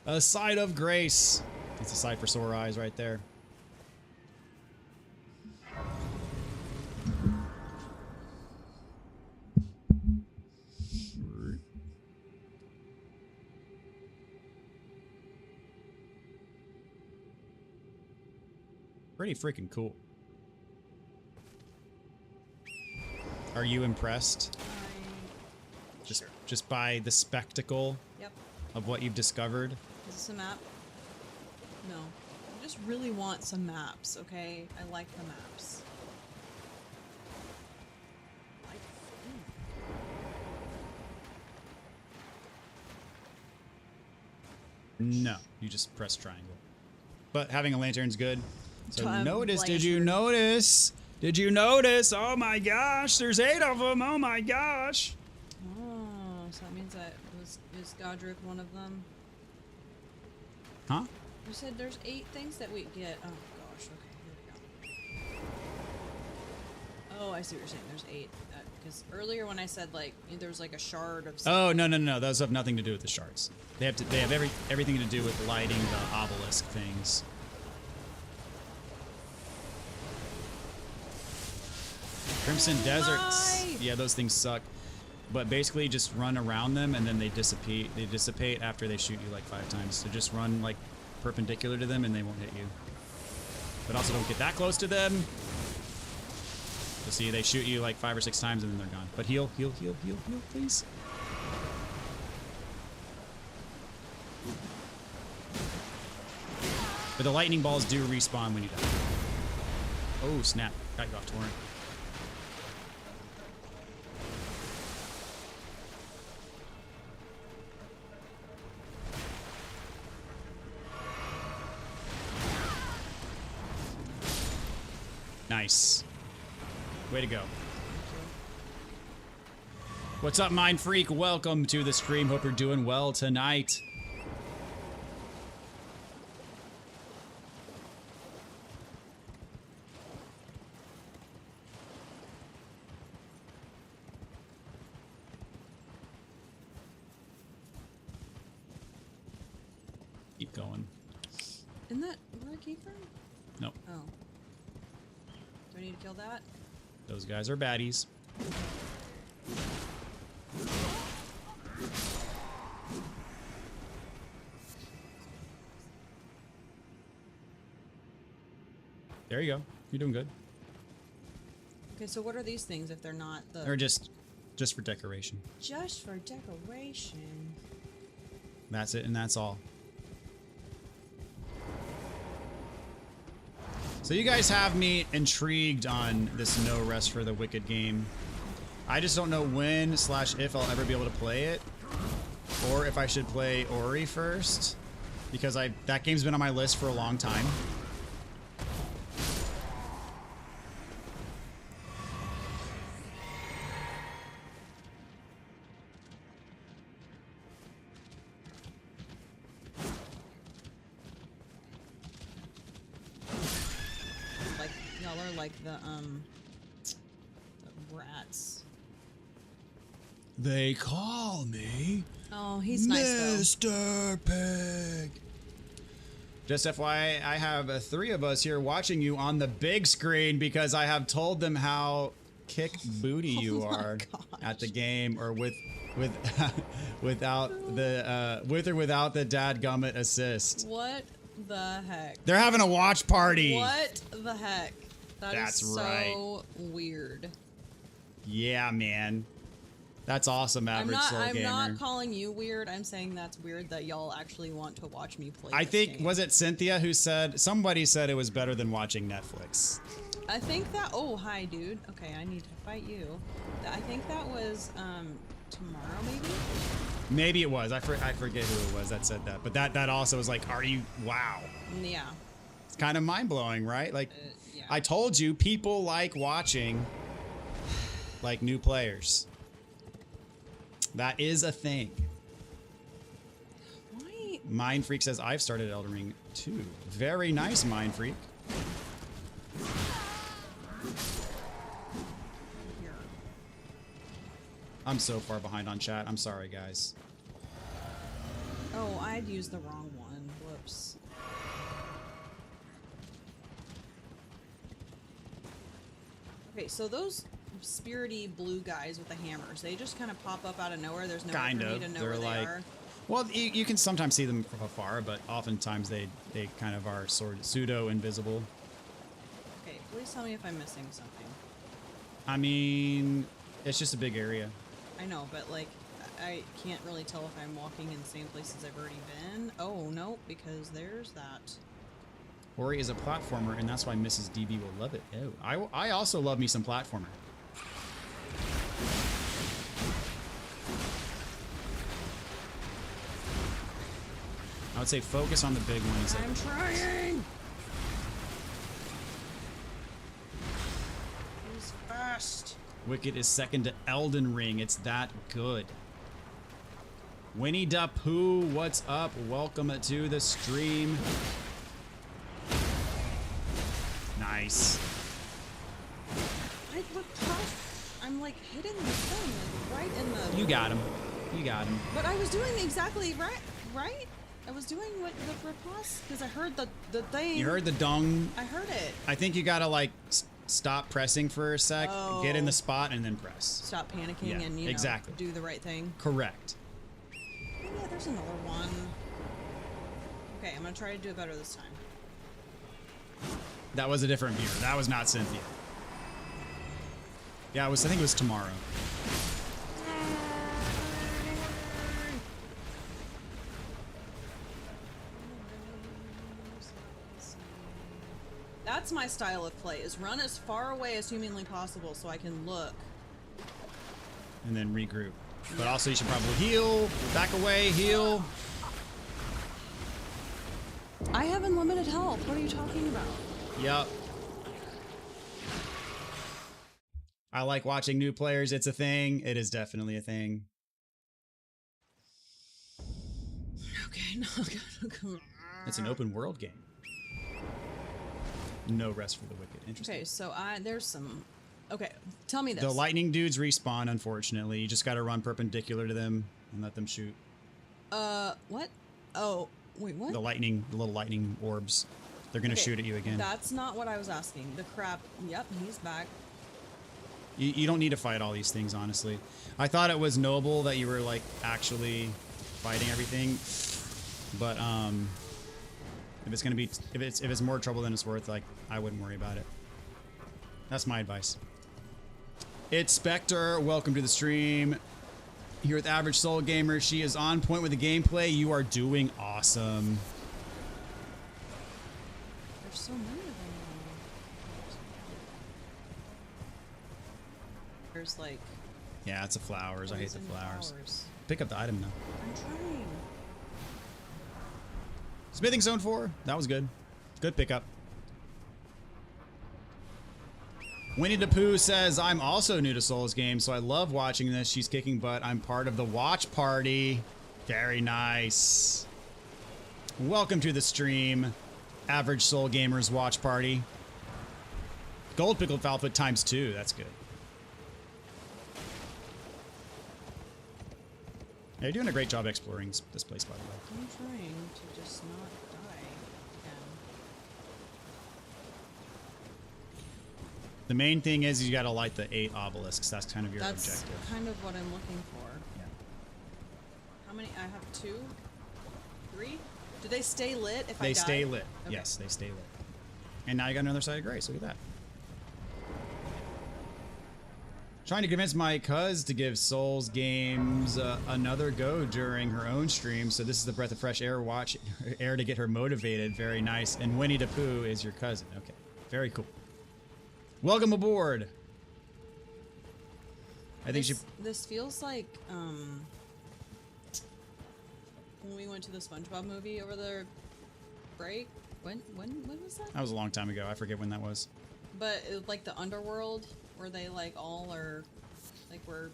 A side of grace. It's a sight for sore eyes right there. Pretty freaking cool. Are you impressed? Just by the spectacle Yep. of what you've discovered? Is this a map? No. I just really want some maps, okay? I like the maps. No, you just press triangle. But having a lantern's good. So notice, lantern. did you notice? Did you notice? Oh my gosh, there's 8 of them. Oh my gosh. Oh, so that means that is Godrick one of them? Huh? You said there's 8 things that we get. Oh gosh, okay, here we go. Oh, I see what you're saying. There's 8. Because earlier when I said like there was like a shard of something. Oh no, those have nothing to do with the shards. They have everything to do with lighting the obelisk things. Crimson Deserts. Why? Yeah, those things suck. But basically just run around them and then they dissipate. They dissipate after they shoot you like 5 times. So just run like perpendicular to them and they won't hit you. But also don't get that close to them. So see, they shoot you like 5 or 6 times and then they're gone. But heal, please. But the lightning balls do respawn when you die. Oh, snap. Got you off torrent. Nice. Way to go. What's up, Mind Freak? Welcome to the stream. Hope you're doing well tonight. going. Isn't that where I came from? Nope. Oh. Do I need to kill that? Those guys are baddies. There you go. You're doing good. Okay, so what are these things if they're not the... They're just for decoration. Just for decoration. That's it, and that's all. So you guys have me intrigued on this No Rest for the Wicked game. I just don't know when / if I'll ever be able to play it, or if I should play Ori first, because that game's been on my list for a long time. Like, y'all are like the rats. They call me Oh, he's nice though. Mr. Pig. Just FYI, I have 3 of us here watching you on the big screen because I have told them how kick booty you are at the game, or with without the with or without the dadgummit assist. What the heck? They're having a watch party. What the heck? That's is right. so weird. Yeah, man. That's awesome, average soul I'm gamer. not calling you weird. I'm saying that's weird that y'all actually want to watch me play I this think, game. was it Cynthia who said, somebody said it was better than watching Netflix. I think that, oh, hi, dude. Okay, I need to fight you. I think that was, tomorrow, maybe? Maybe it was. I forget who it was that said that. But that also was like, are you, wow. Yeah. It's kind of mind-blowing, right? Like, Yeah. I told you, people like watching, like, new players. That is a thing. Why? Mind Freak says, I've started Elden Ring too. Very nice, Mind Freak. Here. I'm so far behind on chat. I'm sorry, guys. Oh, I'd used the wrong one. Whoops. Okay, so those spirity blue guys with the hammers, they just kind of pop up out of nowhere. There's no way Kind for me of. to know They're where like, they are. well, you can sometimes see them from afar, but oftentimes they kind of are sort of pseudo invisible. Okay, please tell me if I'm missing something. I mean, it's just a big area. I know, but like, I can't really tell if I'm walking in the same places I've already been. Oh, no, because there's that. Ori is a platformer, and that's why Mrs. DB will love it. Oh, I also love me some platformer. I would say focus on the big ones. I'm trying! He's fast. Wicked is second to Elden Ring. It's that good. Winnie the Pooh, what's up? Welcome to the stream. Nice. I look tough. I'm like hitting the thing, like right in the... You got him. You got him. But I was doing exactly right? I was doing what the request, because I heard the thing. You heard the dong. I heard it. I think you gotta like stop pressing for a sec, get in the Oh. spot, and then press. Stop panicking Yeah, and, you know, exactly. do the right thing. Correct. Oh yeah, there's another one. Okay, I'm gonna try to do it better this time. That was a different viewer. That was not Cynthia. Yeah, I think it was tomorrow. That's my style of play, is run as far away as humanly possible so I can look. And then regroup. But also you should probably heal, back away, heal. I have unlimited health. What are you talking about? Yup. I like watching new players. It's a thing. It is definitely a thing. Okay, no, come on. It's an open world game. No rest for the wicked. Interesting. Okay, so there's some... Okay, tell me this. The lightning dudes respawn, unfortunately. You just gotta run perpendicular to them and let them shoot. What? Oh, Wait, what? The little lightning orbs. They're gonna Okay, shoot at you again. That's not what I was asking. The crab. Yep, he's back. You don't need to fight all these things, honestly. I thought it was noble that you were like actually fighting everything, but if it's gonna be if it's more trouble than it's worth, like I wouldn't worry about it. That's my advice. It's Spectre. Welcome to the stream. Here with Average Soul Gamer. She is on point with the gameplay. You are doing awesome. There's so many of them. There's like. Yeah, it's the flowers. I hate the flowers. flowers. Pick up the item though. I'm trying. Smithing Zone 4. That was good. Good pickup. Winnie the Pooh says, I'm also new to Souls games, so I love watching this. She's kicking butt. I'm part of the watch party. Very nice. Welcome to the stream. Average Soul Gamers watch party. Gold Pickled Foulfoot times 2. That's good. Yeah, you're doing a great job exploring this place, by the way. I'm trying to just not die again. The main thing is you gotta light the 8 obelisks. That's kind of your That's objective. kind of what I'm looking for. Yeah. How many? I have 2? 3? Do they stay lit if I die? They stay lit. Okay. Yes, they stay lit. And now you got another side of grace. Look at that. Trying to convince my cuz to give Souls games another go during her own stream. So this is the breath of fresh air to get her motivated. Very nice. And Winnie the Pooh is your cousin. Okay. Very cool. Welcome aboard. I think This feels like when we went to the SpongeBob movie over the break. When was that? that was a long time ago. I forget when that was. But it, like the underworld where they like all are like where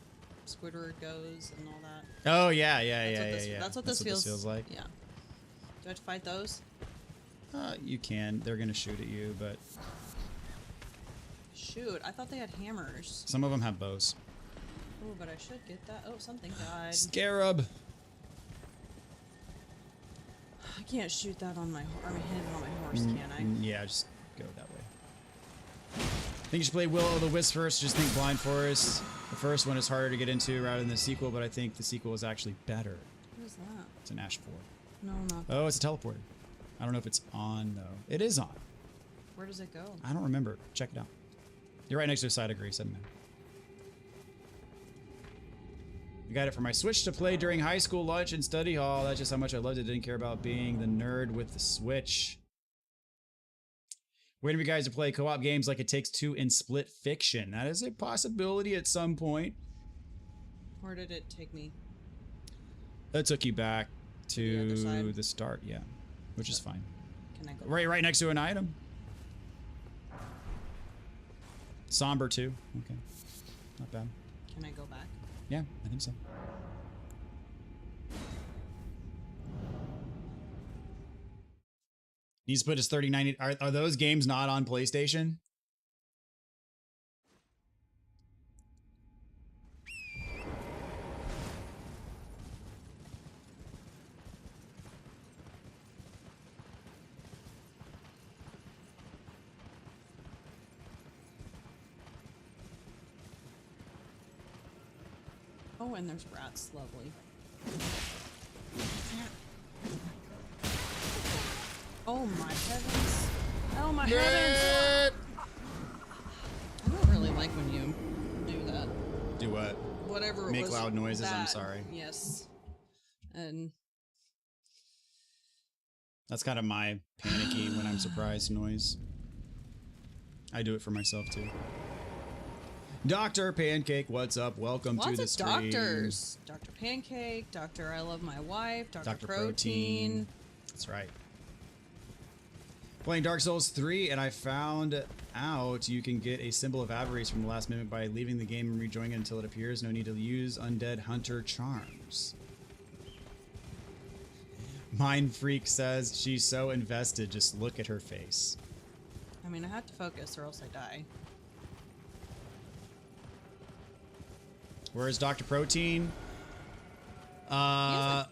Squidward goes and all that. Oh yeah. That's what this feels like. Yeah. Do I have to fight those? You can. They're gonna shoot at you, but Shoot, I thought they had hammers. some of them have bows. Oh, but I should get that. Oh, something died. Scarab. I can't shoot that on my hit it on my horse, can I? Yeah, just go that way. I think you should play Will o' the Wisp first. Just think Blind Forest. The first one is harder to get into rather than the sequel, but I think the sequel is actually better. What is that? It's an Ash 4. No, not. Oh, it's a teleporter. I don't know if it's on, though. It is on. Where does it go? I don't remember. Check it out. You're right next to a side of grace, isn't it? I got it for my Switch to play during high school lunch and study hall. That's just how much I loved it. Didn't care about being the nerd with the Switch. Waiting for you guys to play co-op games like It Takes Two in Split Fiction. That is a possibility at some point. Where did it take me? That took you back The other to side? the start, yeah. Which is fine. Can I go? Right next to an item. Somber too. Okay. Not bad. Can I go back? Yeah, I think so. Needs to put his 3090. Are those games not on PlayStation? Oh, and there's rats. Lovely. Oh my heavens. Oh my heavens. I don't really like when you do that. Do what? Whatever it Make was. loud noises, I'm that- sorry. Yes. And That's kind of my panicky when I'm surprised noise. I do it for myself too. Dr. Pancake, what's up? Welcome to the lots of stream. doctors. Dr. Pancake, Dr. I Love My Wife, Dr. Dr. Protein. That's right. Playing Dark Souls 3, and I found out you can get a symbol of avarice from the last minute by leaving the game and rejoining it until it appears. No need to use Undead Hunter charms. Mind Freak says she's so invested, just look at her face. I mean, I have to focus or else I die. Where's Dr. Protein? He has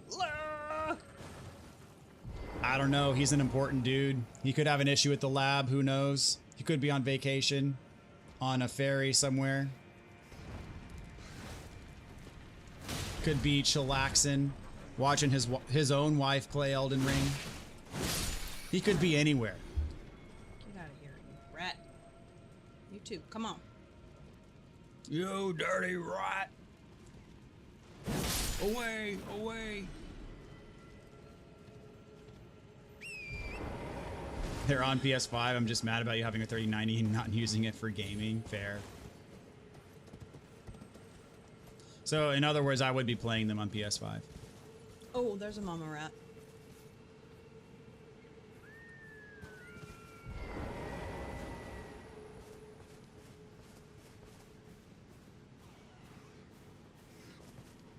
I don't know. He's an important dude. He could have an issue at the lab. Who knows? He could be on vacation on a ferry somewhere. Could be chillaxing, watching his own wife play Elden Ring. He could be anywhere. Get out of here, you rat. You too. Come on. You dirty rat. Away, away. They're on PS5. I'm just mad about you having a 3090 and not using it for gaming. Fair. So, in other words, I would be playing them on PS5. Oh, there's a mama rat.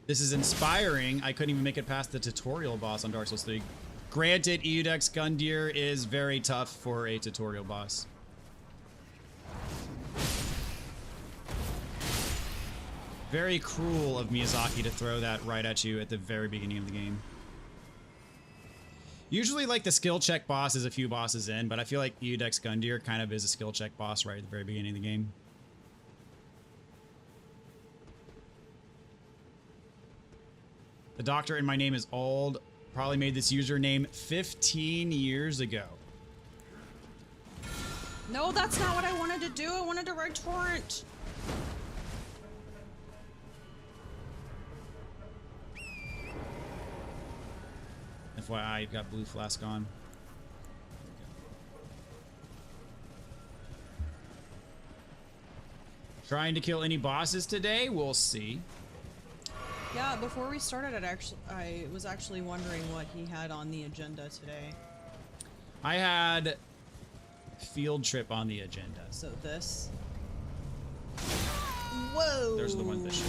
This is inspiring. I couldn't even make it past the tutorial boss on Dark Souls 3. Granted, Eudex Gundyr is very tough for a tutorial boss. Very cruel of Miyazaki to throw that right at you at the very beginning of the game. Usually, like, the skill check boss is a few bosses in, but I feel like Eudex Gundyr kind of is a skill check boss right at the very beginning of the game. The doctor in my name is old. Probably made this username 15 years ago. No, that's not what I wanted to do. I wanted to write torrent. FYI, you've got blue flask on. Trying to kill any bosses today? We'll see. Yeah, before we started, I was actually wondering what he had on the agenda today. I had field trip on the agenda. So this. Whoa! There's the one that should.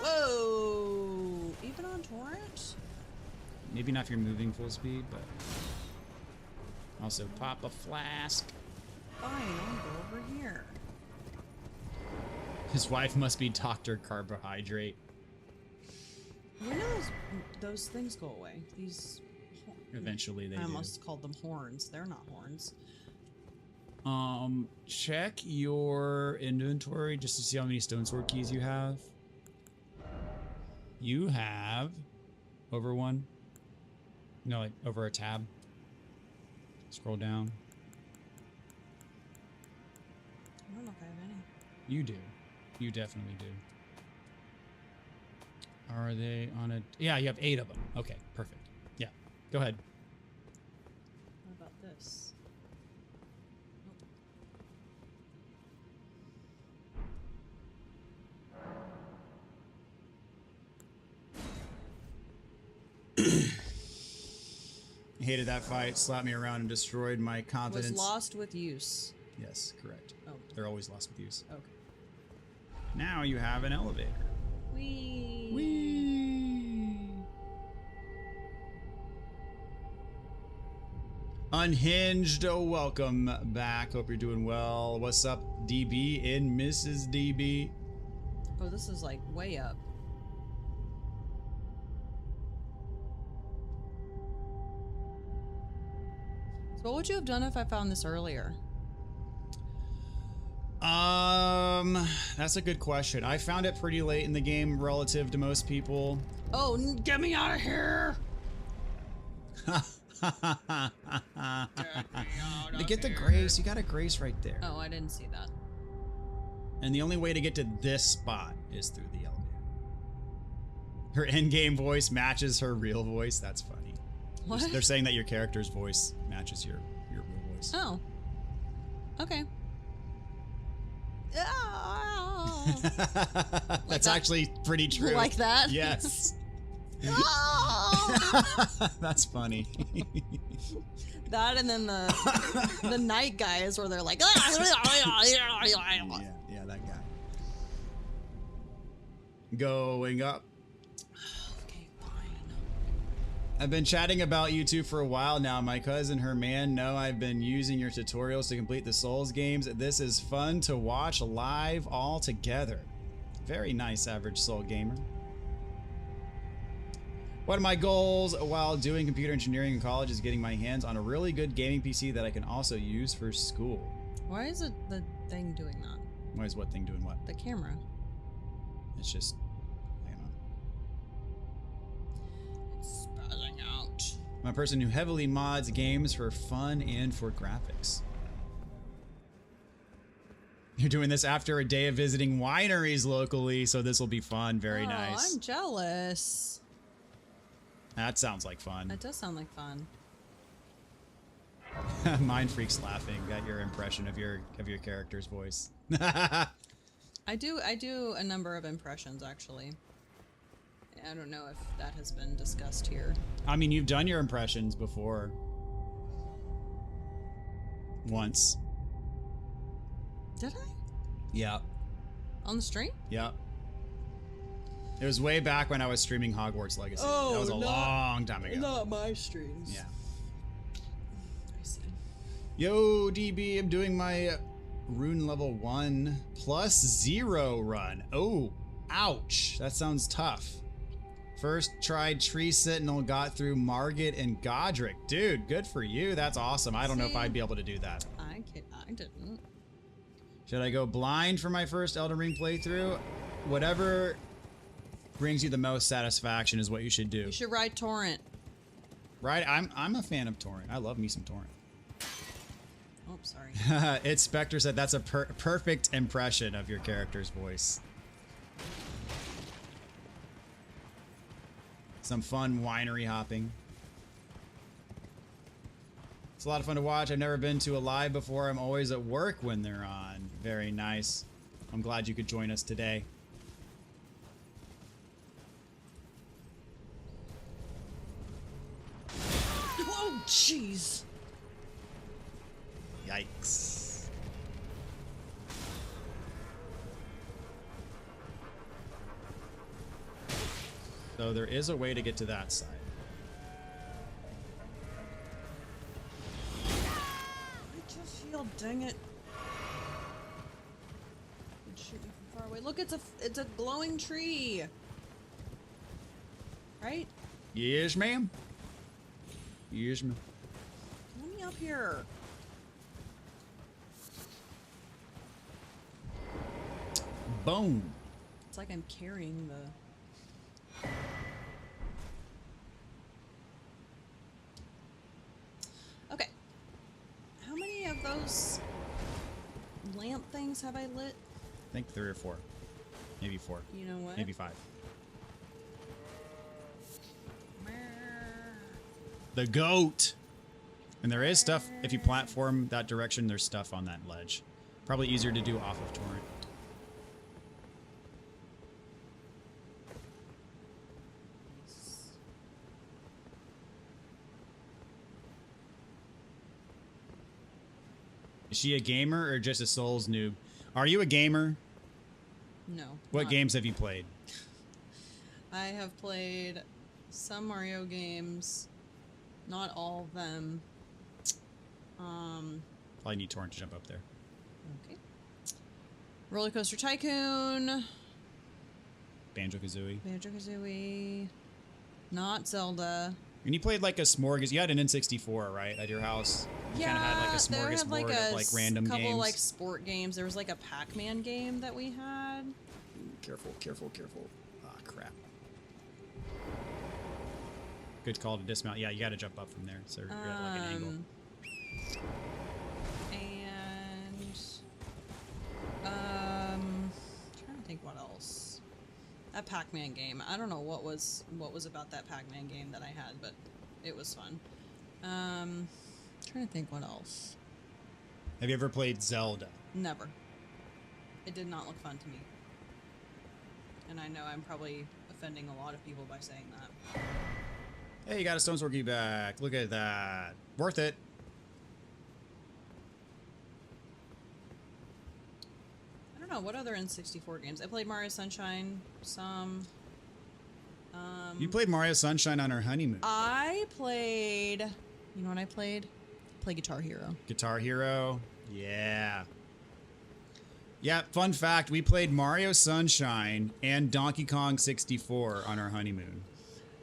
Whoa! Even on torrent? Maybe not if you're moving full speed, but also pop a flask. Fine, I'll go over here. His wife must be Dr. Carbohydrate. When do those things go away? These. Eventually they do. I almost called them horns. They're not horns. Check your inventory just to see how many stone sword keys you have. You have over one. No, like over a tab. Scroll down. I don't know if I have any. You do. You definitely do. Are they on a... Yeah, you have 8 of them. Okay, perfect. Yeah, go ahead. What about this? Hated that fight, slapped me around and destroyed my confidence. Was lost with use. Yes, correct. Oh. They're always lost with use. Okay. Now you have an elevator. Whee! Whee! Unhinged, oh, welcome back. Hope you're doing well. What's up, DB and Mrs. DB? Oh, this is like way up. So what would you have done if I found this earlier? That's a good question. I found it pretty late in the game relative to most people. Oh, get me out of here! Get the grace. You got a grace right there. Oh, I didn't see that. And the only way to get to this spot is through the elevator. Her in-game voice matches her real voice. That's funny. What? They're saying that your character's voice matches your real voice. Oh. Okay. That's that? actually pretty true. Like that? Yes. That's funny. That and then the night guys where they're like yeah, that guy. Going up. Okay, fine. I've been chatting about you two for a while now. My cousin, her man, know I've been using your tutorials to complete the Souls games. This is fun to watch live all together. Very nice, average soul gamer. One of my goals while doing computer engineering in college is getting my hands on a really good gaming PC that I can also use for school. Why is it the thing doing that? Why is what thing doing what? The camera. It's just, I don't know. It's spazzing out. I'm a person who heavily mods games for fun and for graphics. You're doing this after a day of visiting wineries locally, so this will be fun. Very nice. I'm jealous. That sounds like fun. That does sound like fun. Mind Freak's laughing at your impression of your character's voice. I do a number of impressions actually. I don't know if that has been discussed here. I mean, you've done your impressions before. Once. Did I? Yeah. On the stream? Yeah. It was way back when I was streaming Hogwarts Legacy. Oh, that was a long time ago. Not my streams. Yeah. I see. Yo, DB, I'm doing my Rune level 1 plus 0 run. Oh, ouch. That sounds tough. First tried Tree Sentinel, got through Margit and Godrick. Dude, good for you. That's awesome. I don't know if I'd be able to do that. I didn't. Should I go blind for my first Elden Ring playthrough? Whatever brings you the most satisfaction is what you should do. You should ride Torrent. Right? I'm a fan of Torrent. I love me some Torrent. Oh, sorry. It's Spectre said that's a perfect impression of your character's voice. Some fun winery hopping. It's a lot of fun to watch. I've never been to a live before. I'm always at work when they're on. Very nice. I'm glad you could join us today. Oh, jeez. Yikes. So there is a way to get to that side. I just shield, dang it. It's shooting from far away. Look, it's a glowing tree. Right? Yes, ma'am. Yes, ma'am. Let me up here. Boom. It's like I'm carrying the... Okay. How many of those lamp things have I lit? I think 3 or 4. Maybe 4. You know what? Maybe 5. The goat. And there is stuff, if you platform that direction, there's stuff on that ledge. Probably easier to do off of Torrent. Is she a gamer or just a Souls noob? Are you a gamer? No. What not- games have you played? I have played some Mario games. Not all of them. Probably need Torrent to jump up there. Okay. Roller Coaster Tycoon. Banjo-Kazooie. Banjo-Kazooie. Not Zelda. And you played like a smorgasbord. You had an N64, right, at your house? You kind of had like a there had smorgasbord of like random couple games. like sport games. There was like a Pac-Man game that we had. Careful, careful, careful. Ah, crap. Good call to dismount. Yeah, you got to jump up from there. So you're at like an angle. Trying to think what else. That Pac-Man game. I don't know what was about that Pac-Man game that I had, but it was fun. Trying to think what else. Have you ever played Zelda? Never. It did not look fun to me. And I know I'm probably offending a lot of people by saying that. Hey, you got a Stone Sword key back. Look at that. Worth it. I don't know, what other N64 games? I played Mario Sunshine, some. You played Mario Sunshine on our honeymoon. I played... You know what I played? Play Guitar Hero. Guitar Hero. Yeah. Yeah, fun fact, we played Mario Sunshine and Donkey Kong 64 on our honeymoon.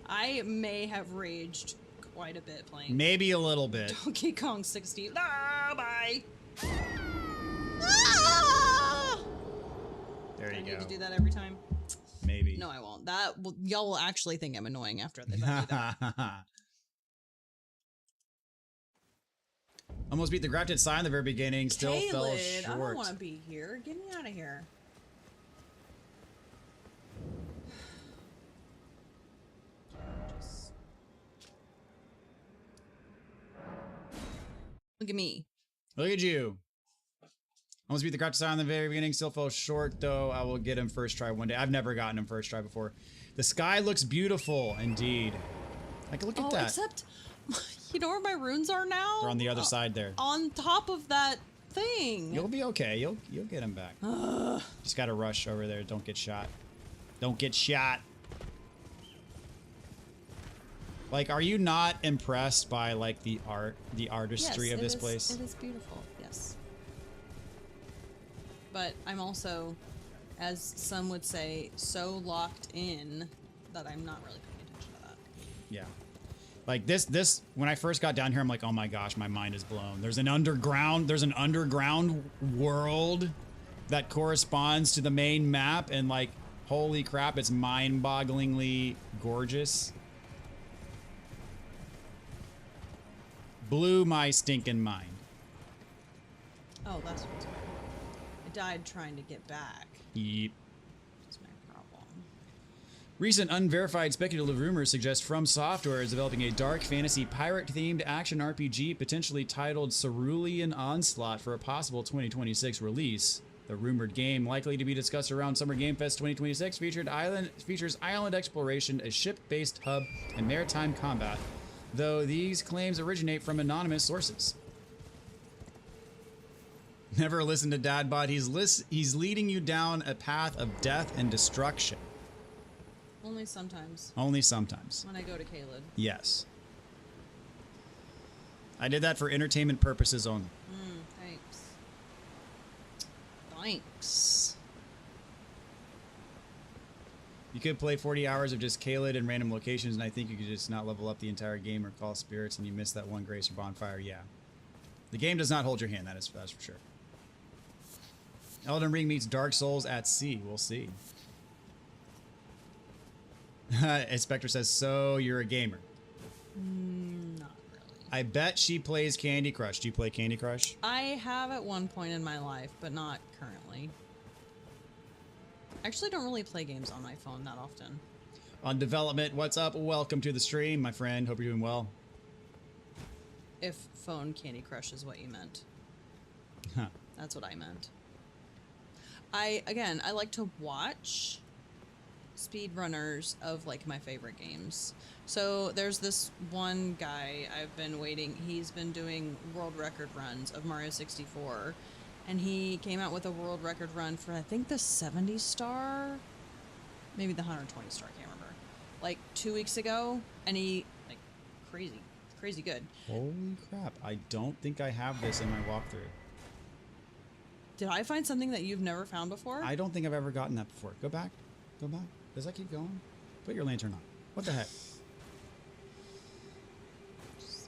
I may have raged quite a bit playing Maybe a little bit. Donkey Kong 60. Ah, bye. Ah! There I you need go. to do that every time. Maybe. No, I won't. Y'all will actually think I'm annoying after I do that. Almost beat the grafted sign in the very beginning. Still fell Caelid, short. I don't want to be here. Get me out of here. Look at me. Look at you. Almost beat the grafted sign in the very beginning. Still fell short, though. I will get him first try one day. I've never gotten him first try before. The sky looks beautiful, indeed. Like, look at that. Except, you know where my runes are now? They're on the other side there. On top of that thing. You'll be okay. You'll get him back. Just gotta rush over there. Don't get shot. Don't get shot. Like, are you not impressed by like the artistry of this place? It is beautiful. Yes. But I'm also, as some would say, so locked in that I'm not really paying attention to that. Yeah. Like this when I first got down here, I'm like, oh my gosh, my mind is blown. There's an underground world that corresponds to the main map, and like, holy crap, it's mind-bogglingly gorgeous. Blew my stinking mind. Oh, that's what's weird. I died trying to get back. Yep. That's my problem. Recent unverified speculative rumors suggest FromSoftware is developing a dark fantasy pirate-themed action RPG potentially titled Cerulean Onslaught for a possible 2026 release. The rumored game, likely to be discussed around Summer Game Fest 2026, features island exploration, a ship-based hub, and maritime combat, though these claims originate from anonymous sources. Never listen to Dadbot. He's leading you down a path of death and destruction. Only sometimes. Only sometimes. When I go to Caelid. Yes. I did that for entertainment purposes only. Thanks. Thanks. You could play 40 hours of just Caelid in random locations, and I think you could just not level up the entire game or call spirits, and you miss that one grace or bonfire. Yeah. The game does not hold your hand, that's for sure. Elden Ring meets Dark Souls at sea. We'll see. Spectre says, so you're a gamer. Not really. I bet she plays Candy Crush. Do you play Candy Crush? I have at one point in my life, but not currently. I actually don't really play games on my phone that often. On development, what's up? Welcome to the stream, my friend. Hope you're doing well. If phone Candy Crush is what you meant. Huh. That's what I meant. I like to watch speedrunners of like my favorite games. So there's this one guy I've been waiting. He's been doing world record runs of Mario 64, and he came out with a world record run for I think the 70 star, maybe the 120 star. I can't remember. Like 2 weeks ago, and he like crazy good. Holy crap! I don't think I have this in my walkthrough. Did I find something that you've never found before? I don't think I've ever gotten that before. Go back. Go back. Does that keep going? Put your lantern on. What the heck?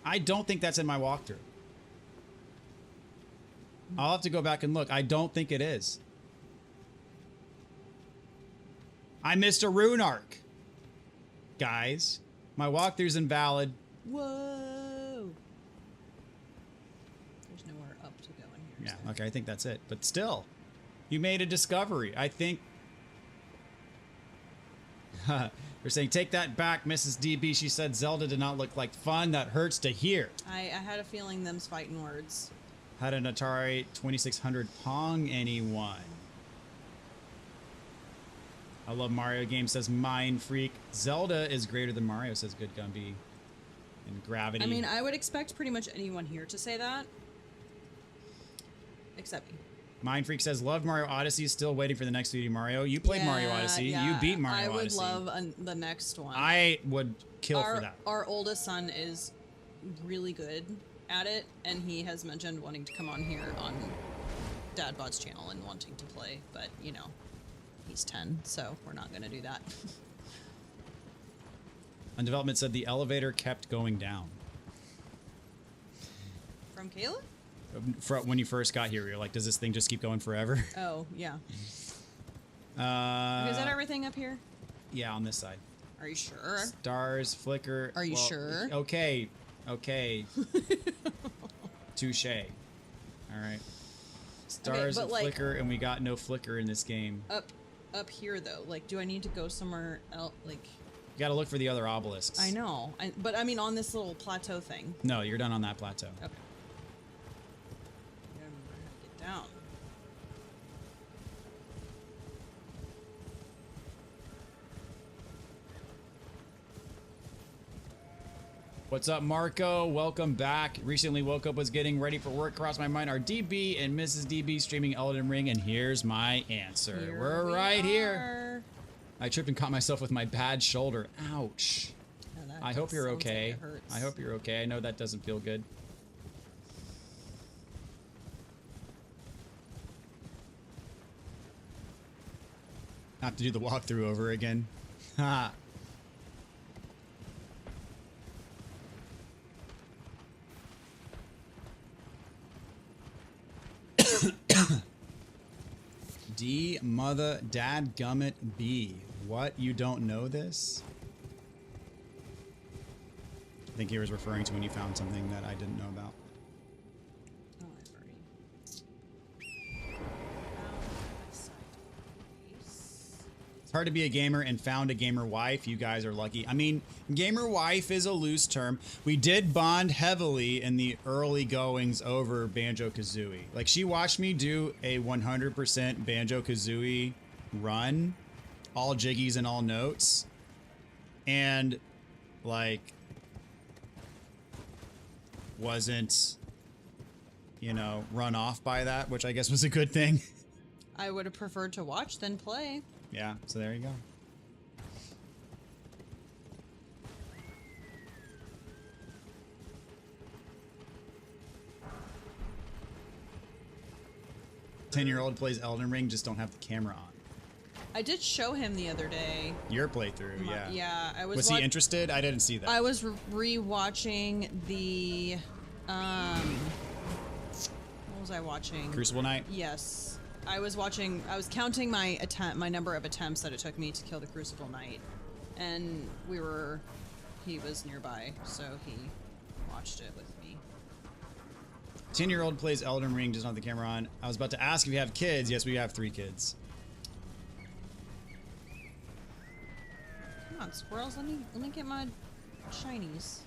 I don't think that's in my walkthrough. I'll have to go back and look. I don't think it is. I missed a rune arc. Guys, my walkthrough's invalid. Whoa! There's nowhere up to go in here. Yeah, okay, I think that's it. But still, you made a discovery. I think... They're saying, take that back, Mrs. DB. She said Zelda did not look like fun. That hurts to hear. I had a feeling them's fighting words. Had an Atari 2600 Pong, anyone? I love Mario games, says Mind Freak. Zelda is greater than Mario, says Good Gumby. And Gravity. I mean, I would expect pretty much anyone here to say that. Except me. Mind Freak says, loved Mario Odyssey, still waiting for the next 3D Mario. You played Mario Odyssey. Yeah, You beat Mario Odyssey. I would love the next one. I would kill for that. Our oldest son is really good at it, and he has mentioned wanting to come on here on Dadbot's channel and wanting to play, but, you know, he's 10, so we're not going to do that. On development said the elevator kept going down. From Kayla? When you first got here, you're like, does this thing just keep going forever? Oh, yeah. Uh, Is that everything up here? Yeah, on this side. Are you sure? Stars, flicker. Are you sure? Okay. Okay. Touche. All right. Stars, but, like, flicker, and we got no flicker in this game. Up here, though. Like, do I need to go somewhere else? Like... You gotta look for the other obelisks. I know. But I mean on this little plateau thing. No, you're done on that plateau. Okay. Get down. What's up, Marco? Welcome back. Recently woke up, was getting ready for work. Crossed my mind, are DB and Mrs. DB streaming Elden Ring? And here's my answer. We're right here. I tripped and caught myself with my bad shoulder. Ouch. Oh, I hope you're okay. Like it hurts. I hope you're okay. I know that doesn't feel good. Have to do the walkthrough over again. Ha. D mother dad gummit B. What? You don't know this? I think he was referring to when you found something that I didn't know about. Oh, I've already It's hard to be a gamer and found a gamer wife. You guys are lucky. I mean, gamer wife is a loose term. We did bond heavily in the early goings over Banjo-Kazooie. Like, she watched me do a 100% Banjo-Kazooie run, all jiggies and all notes, and like wasn't, you know, run off by that, which I guess was a good thing. I would have preferred to watch than play. Yeah, so there you go. Ten-year-old plays Elden Ring, just don't have the camera on. I did show him the other day. Your playthrough, yeah. Yeah, I was. Was he interested? I didn't see that. I was re-watching the. What was I watching? Crucible Knight? Yes, I was watching. I was counting my number of attempts that it took me to kill the Crucible Knight, and he was nearby, so he watched it with me. 10-year-old plays Elden Ring, doesn't have the camera on. I was about to ask if you have kids. Yes, we have 3 kids. Come on, squirrels. Let me get my shinies.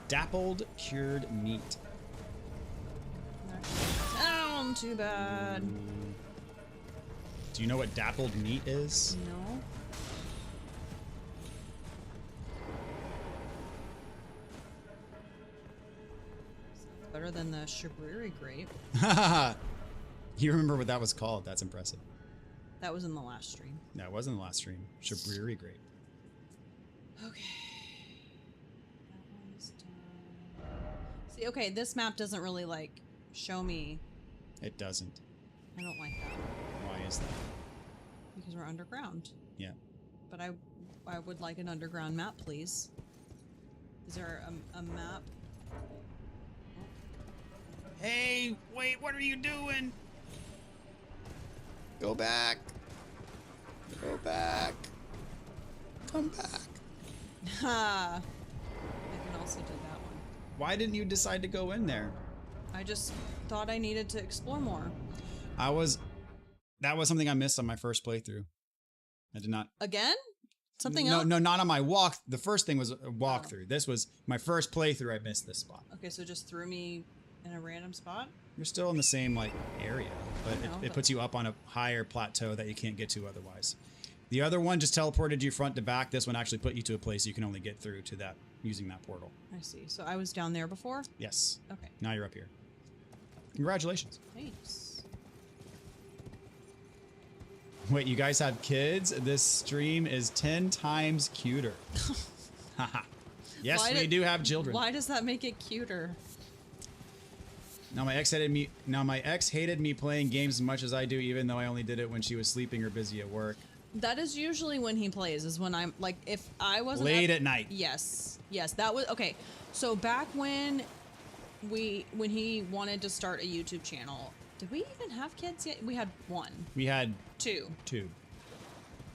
Dappled cured meat. Down, too bad. Do you know what dappled meat is? No. Better than the Shabriri grape. You remember what that was called? That's impressive. That was in the last stream. No, it wasn't the last stream. Shabriri grape. Okay. That one's done. See, okay, this map doesn't really, like, show me. It doesn't. I don't like that. Why is that? Because we're underground. Yeah. But I would like an underground map, please. Is there a map? Hey, wait, what are you doing? Go back. Go back. Come back. Ha! I can also do that one. Why didn't you decide to go in there? I just thought I needed to explore more. That was something I missed on my first playthrough. I did not. Again? Something no, else? No, not on my walk. The first thing was a walkthrough. This was my first playthrough. I missed this spot. Okay, so just threw me in a random spot? You're still in the same like area, but I know, it but- puts you up on a higher plateau that you can't get to otherwise. The other one just teleported you front to back. This one actually put you to a place you can only get through to that using that portal. I see. So I was down there before? Yes. Okay. Now you're up here. Congratulations. Thanks. Wait, you guys have kids? This stream is 10 times cuter. Haha. Yes, we do have children. Why does that make it cuter? Now my ex hated me playing games as much as I do, even though I only did it when she was sleeping or busy at work. That is usually when he plays, is when I'm like, if I wasn't late at night. Yes, that was okay. So back when he wanted to start a YouTube channel, did we even have kids yet? We had one. We had two.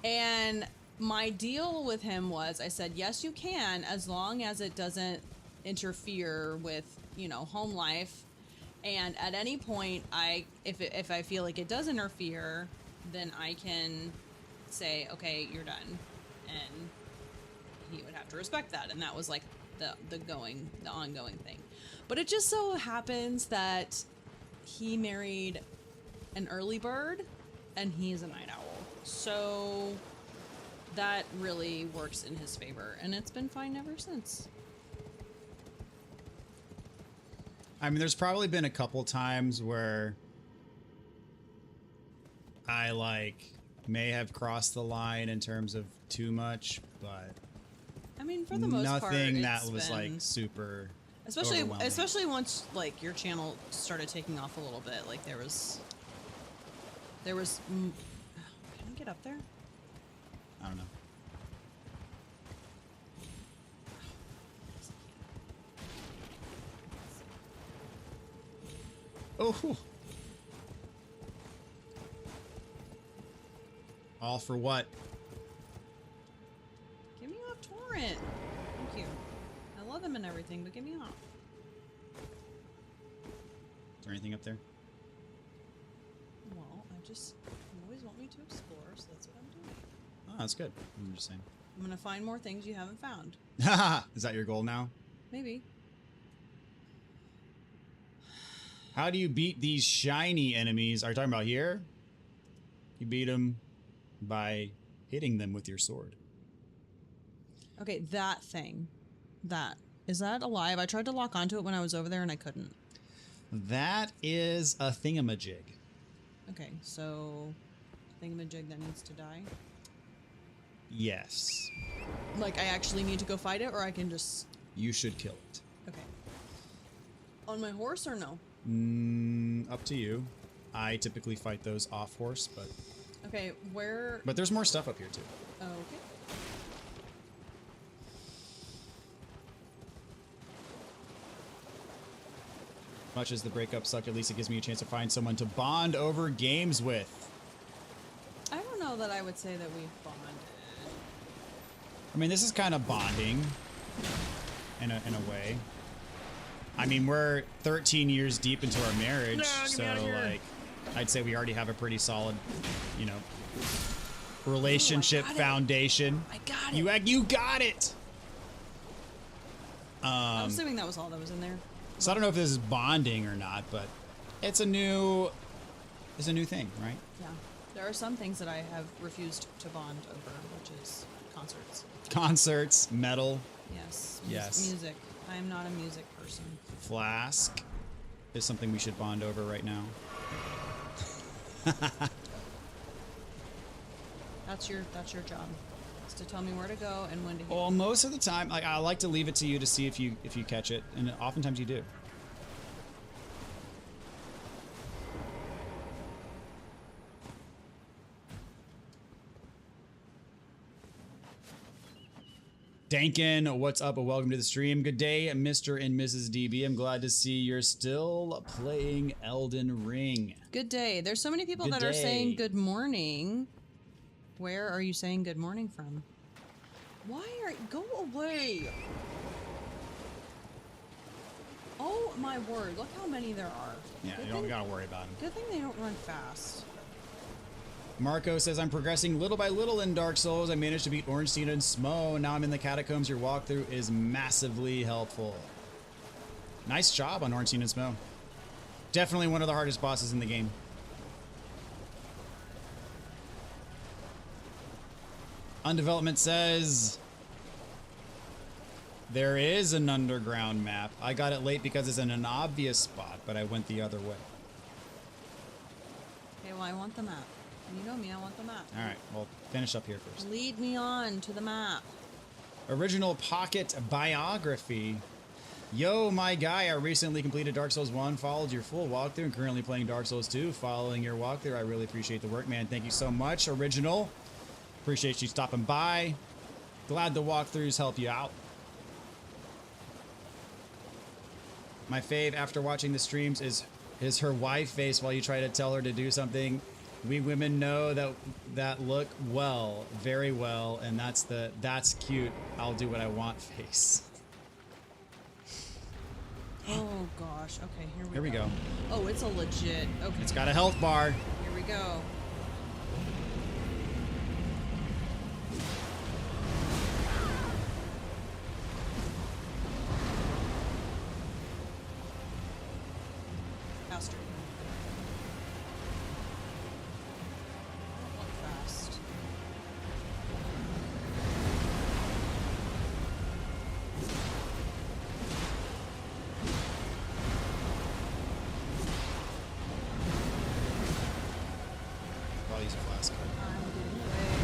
And my deal with him was, I said, yes, you can, as long as it doesn't interfere with, you know, home life. And at any point, if I feel like it does interfere, then I can say, okay, you're done. And he would have to respect that. And that was like the ongoing thing. But it just so happens that he married an early bird and he's a night owl. So that really works in his favor. And it's been fine ever since. I mean, there's probably been a couple times where I may have crossed the line in terms of too much, but I mean, for the most part, nothing that was like super especially once like your channel started taking off a little bit. Like there was can I get up there? I don't know. Oh. All for what? Get me off Torrent. Thank you. I love him and everything, but get me off. Is there anything up there? Well, you always want me to explore, so that's what I'm doing. Oh, that's good. I'm just saying. I'm gonna find more things you haven't found. Is that your goal now? Maybe. How do you beat these shiny enemies? Are you talking about here? You beat them by hitting them with your sword. Okay, that thing. Is that alive? I tried to lock onto it when I was over there and I couldn't. That is a thingamajig. Okay, so thingamajig that needs to die? Yes. Like I actually need to go fight it, or I can just... You should kill it. Okay. On my horse or no? Up to you. I typically fight those off horse, but... Okay, where... But there's more stuff up here, too. Oh, okay. Much as the breakup sucked, at least it gives me a chance to find someone to bond over games with. I don't know that I would say that we've bonded. I mean, this is kind of bonding in a way. I mean, we're 13 years deep into our marriage, so like, I'd say we already have a pretty solid, you know, relationship foundation. I got it. You got it. I'm assuming that was all that was in there. So I don't know if this is bonding or not, but it's a new thing, right? Yeah. There are some things that I have refused to bond over, which is concerts. Concerts, metal. Yes. Yes. Music. I am not a music person. Flask is something we should bond over right now. That's your job. It's to tell me where to go and when to hit. Well, most of the time, like I like to leave it to you to see if you catch it, and oftentimes you do. Dankin, what's up? Welcome to the stream. Good day, Mr. and Mrs. DB. I'm glad to see you're still playing Elden Ring. Good day. There's so many people that are saying good morning. Where are you saying good morning from? Why are you... Go away! Oh my word, look how many there are. Yeah, you don't gotta worry about them. Good thing they don't run fast. Marco says, I'm progressing little by little in Dark Souls. I managed to beat Ornstein and Smo, and now I'm in the Catacombs. Your walkthrough is massively helpful. Nice job on Ornstein and Smo. Definitely one of the hardest bosses in the game. Undevelopment says there is an underground map. I got it late because it's in an obvious spot, but I went the other way. Okay, well, I want the map. You know me, I want the map. All right, well, finish up here first. Lead me on to the map. Original pocket biography. Yo, my guy, I recently completed Dark Souls 1, followed your full walkthrough, and currently playing Dark Souls 2. Following your walkthrough, I really appreciate the work, man. Thank you so much, Original. Appreciate you stopping by. Glad the walkthroughs help you out. My fave after watching the streams is her wife face while you try to tell her to do something. We women know that look well, very well, and that's cute. I'll do what I want face. Oh gosh. Okay, here Here we go. Oh, it's a legit. Okay. It's got a health bar. Here we go. Faster. Walk fast. I'll use a flask. I'm getting away.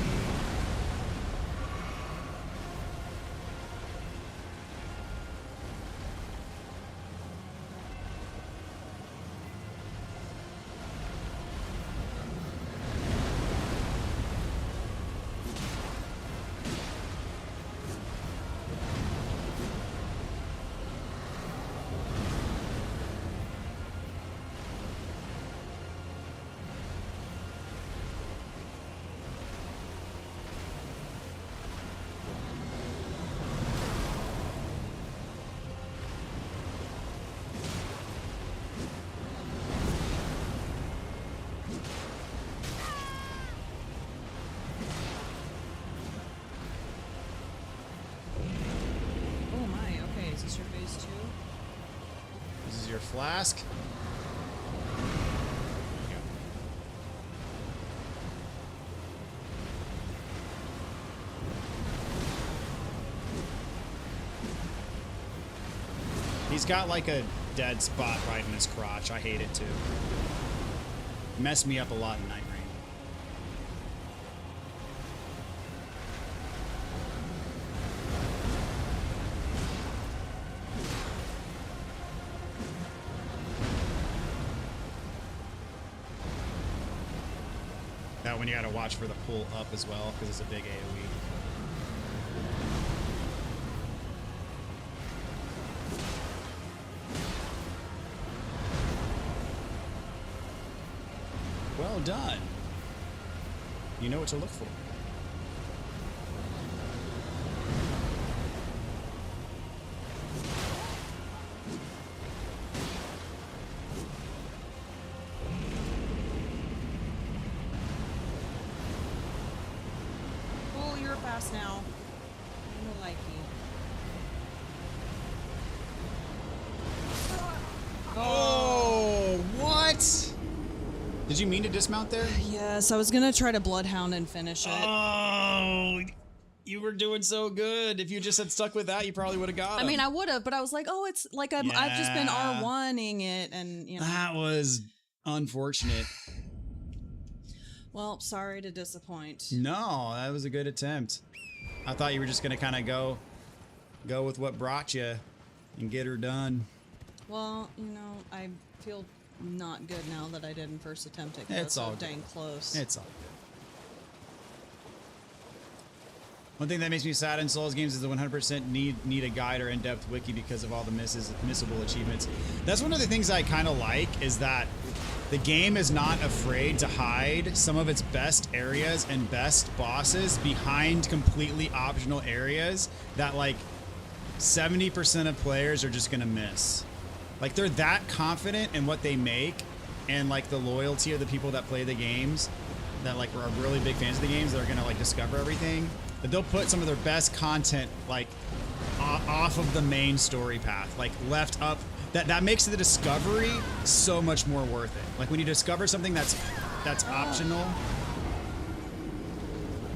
Oh my. Okay, is this your phase 2? This is your flask. He's got like a dead spot right in his crotch. I hate it too. Messed me up a lot in Night Rain. That one you gotta watch for the pull up as well, because it's a big AoE. Well done. You know what to look for. Oh, you're fast now. I don't like you. Oh, what? Did you mean to dismount there? Yes, I was gonna try to bloodhound and finish it. Oh, you were doing so good. If you just had stuck with that, you probably would have got him. I mean, I would have, but I was like, oh, it's like I've just been Yeah. R1ing it, and you know. That was unfortunate. Well, sorry to disappoint. No, that was a good attempt. I thought you were just gonna kind of go with what brought you and get her done. Well, you know, I feel not good now that I didn't first attempt it. 'Cause It's I all was so good. dang close. It's all good. One thing that makes me sad in Souls games is the 100% need a guide or in-depth wiki because of all the missable achievements. That's one of the things I kind of like, is that the game is not afraid to hide some of its best areas and best bosses behind completely optional areas that like 70% of players are just gonna miss. Like, they're that confident in what they make and like the loyalty of the people that play the games that like are really big fans of the games that are gonna like discover everything, that they'll put some of their best content like off of the main story path, like left up. That makes the discovery so much more worth it. Like when you discover something that's optional,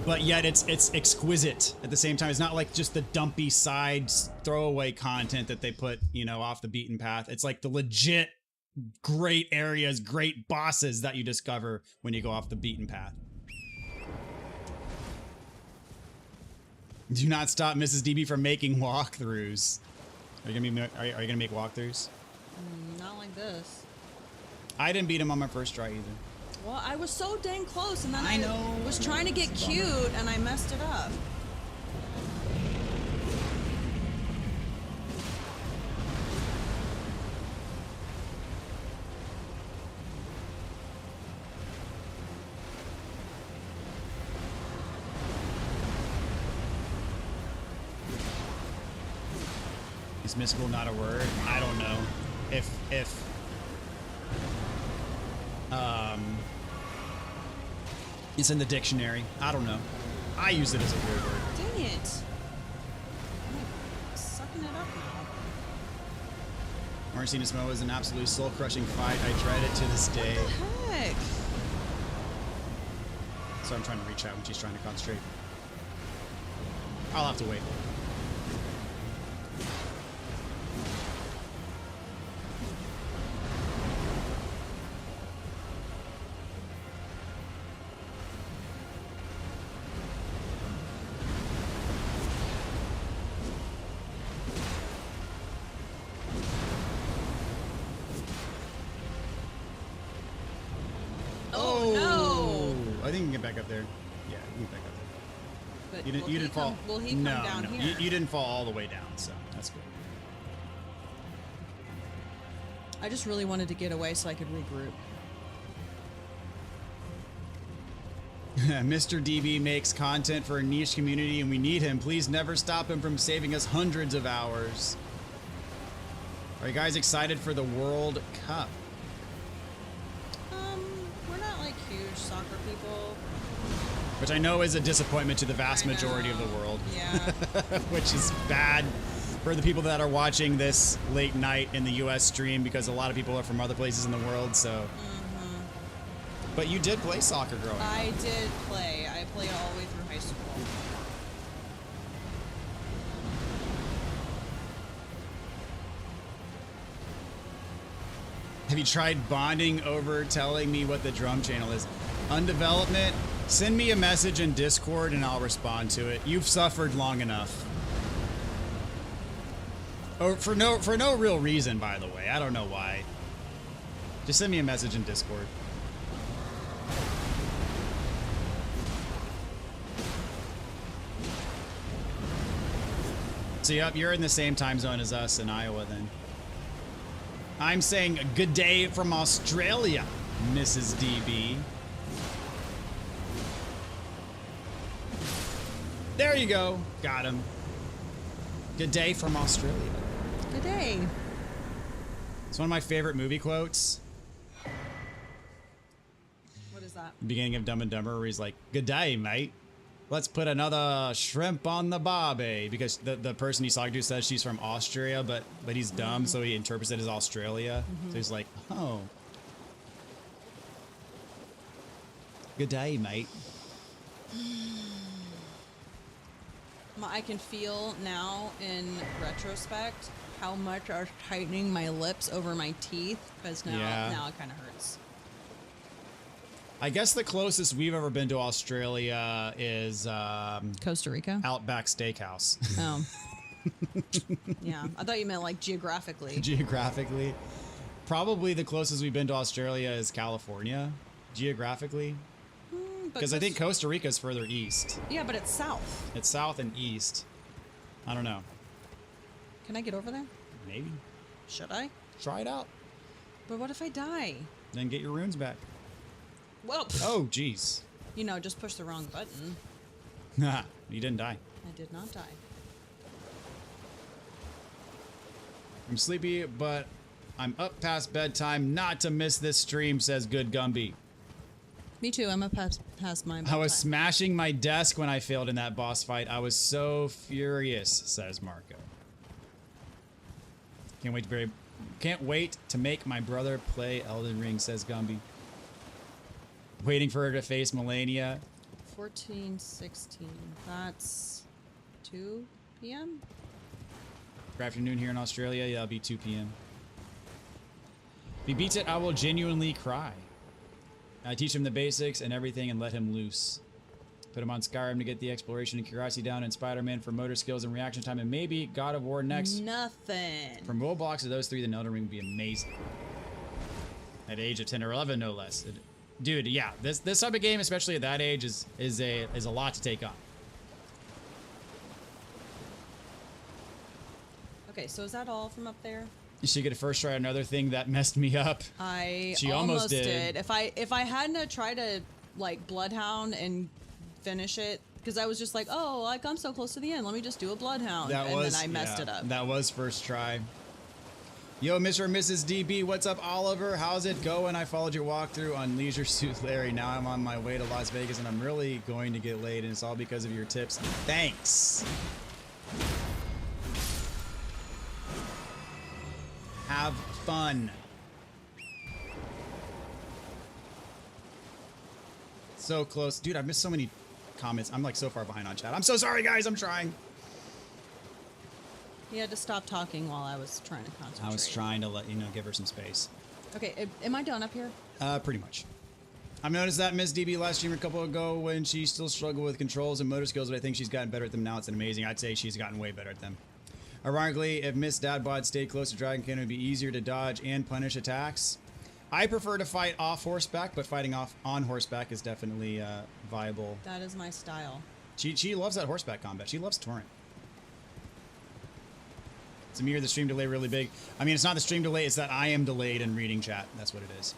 but yet it's exquisite at the same time. It's not like just the dumpy side throwaway content that they put, you know, off the beaten path. It's like the legit great areas, great bosses that you discover when you go off the beaten path. Do not stop Mrs. DB from making walkthroughs. Are you gonna make walkthroughs? Not like this. I didn't beat him on my first try either. Well, I was so dang close, and then I know. was trying to get It's a bummer. cute, and I messed it up. Is mystical not a word? I don't know. If it's in the dictionary. I don't know. I use it as a weird word. Dang it. I'm sucking it up now. Marcina Smo is an absolute soul-crushing fight. I dread it to this day. What the heck? So I'm trying to reach out when she's trying to concentrate. I'll have to wait. I think you can get back up there. Yeah, you can get back up there. But You didn't fall. Will he come down no. here? You didn't fall all the way down, so that's good. I just really wanted to get away so I could regroup. Mr. DB makes content for a niche community and we need him. Please never stop him from saving us hundreds of hours. Are you guys excited for the World Cup? We're not like huge soccer people. Which I know is a disappointment to the vast majority of the world. Yeah. Which is bad for the people that are watching this late night in the US stream because a lot of people are from other places in the world, so. But you did play soccer growing up. I did play. I played all the way through high school. Have you tried bonding over telling me what the drum channel is? Undevelopment, send me a message in Discord and I'll respond to it. You've suffered long enough. Oh, for no real reason, by the way. I don't know why. Just send me a message in Discord. So yep, you're in the same time zone as us in Iowa then. I'm saying good day from Australia, Mrs. DB. There you go. Got him. Good day from Australia. Good day. It's one of my favorite movie quotes. What is that? Beginning of Dumb and Dumber where he's like, good day, mate. Let's put another shrimp on the barbie. Because the person he's talking to says she's from Austria, but he's dumb, so he interprets it as Australia. So he's like, oh. Good day, mate. I can feel now in retrospect how much I was tightening my lips over my teeth because now it kind of hurts. I guess the closest we've ever been to Australia is Costa Rica? Outback Steakhouse. Oh. Yeah. I thought you meant like geographically. Geographically. Probably the closest we've been to Australia is California, geographically. Because I think Costa Rica is further east. Yeah, but it's south. It's south and east. I don't know. Can I get over there? Maybe. Should I? Try it out. But what if I die? Then get your runes back. Well, Oh, jeez. you know, just push the wrong button. Nah, you didn't die. I did not die. I'm sleepy, but I'm up past bedtime not to miss this stream, says Good Gumby. Me too. I'm up past my I was bedtime. smashing my desk when I failed in that boss fight. I was so furious, says Marco. Can't wait to make my brother play Elden Ring, says Gumby. Waiting for her to face Melania. 14:16. That's 2 p.m. For afternoon here in Australia, yeah, it'll be 2 p.m. If he beats it, I will genuinely cry. I teach him the basics and everything and let him loose. Put him on Skyrim to get the exploration and curiosity down, and Spider-Man for motor skills and reaction time, and maybe God of War next. Nothing. From Roblox of those three, the Elden Ring would be amazing. At age of 10 or 11, no less. Dude, yeah, this type of game, especially at that age, is a lot to take on. Okay, so is that all from up there? She get to first try another thing that messed me up. She almost did. If I hadn't tried to like Bloodhound and finish it, because I was just like, oh, like I'm so close to the end, let me just do a Bloodhound, then I messed it up. That was first try. Yo, Mr. and Mrs. DB, what's up, Oliver? How's it going? I followed your walkthrough on Leisure Suit Larry. Now I'm on my way to Las Vegas, and I'm really going to get laid, and it's all because of your tips. Thanks. Have fun. So close. Dude, I've missed so many comments. I'm like so far behind on chat. I'm so sorry, guys. I'm trying. He had to stop talking while I was trying to concentrate. I was trying to let give her some space. Okay, am I done up here? Pretty much. I've noticed that Miss DB last stream a couple ago when she still struggled with controls and motor skills, but I think she's gotten better at them now. It's amazing. I'd say she's gotten way better at them. Ironically, if Miss Dadbod stayed close to Dragon Cannon, it would be easier to dodge and punish attacks. I prefer to fight off horseback, but fighting on horseback is definitely viable. That is my style. She loves that horseback combat. She loves Torrent. Samir, the stream delay really big. I mean, it's not the stream delay, it's that I am delayed in reading chat. That's what it is.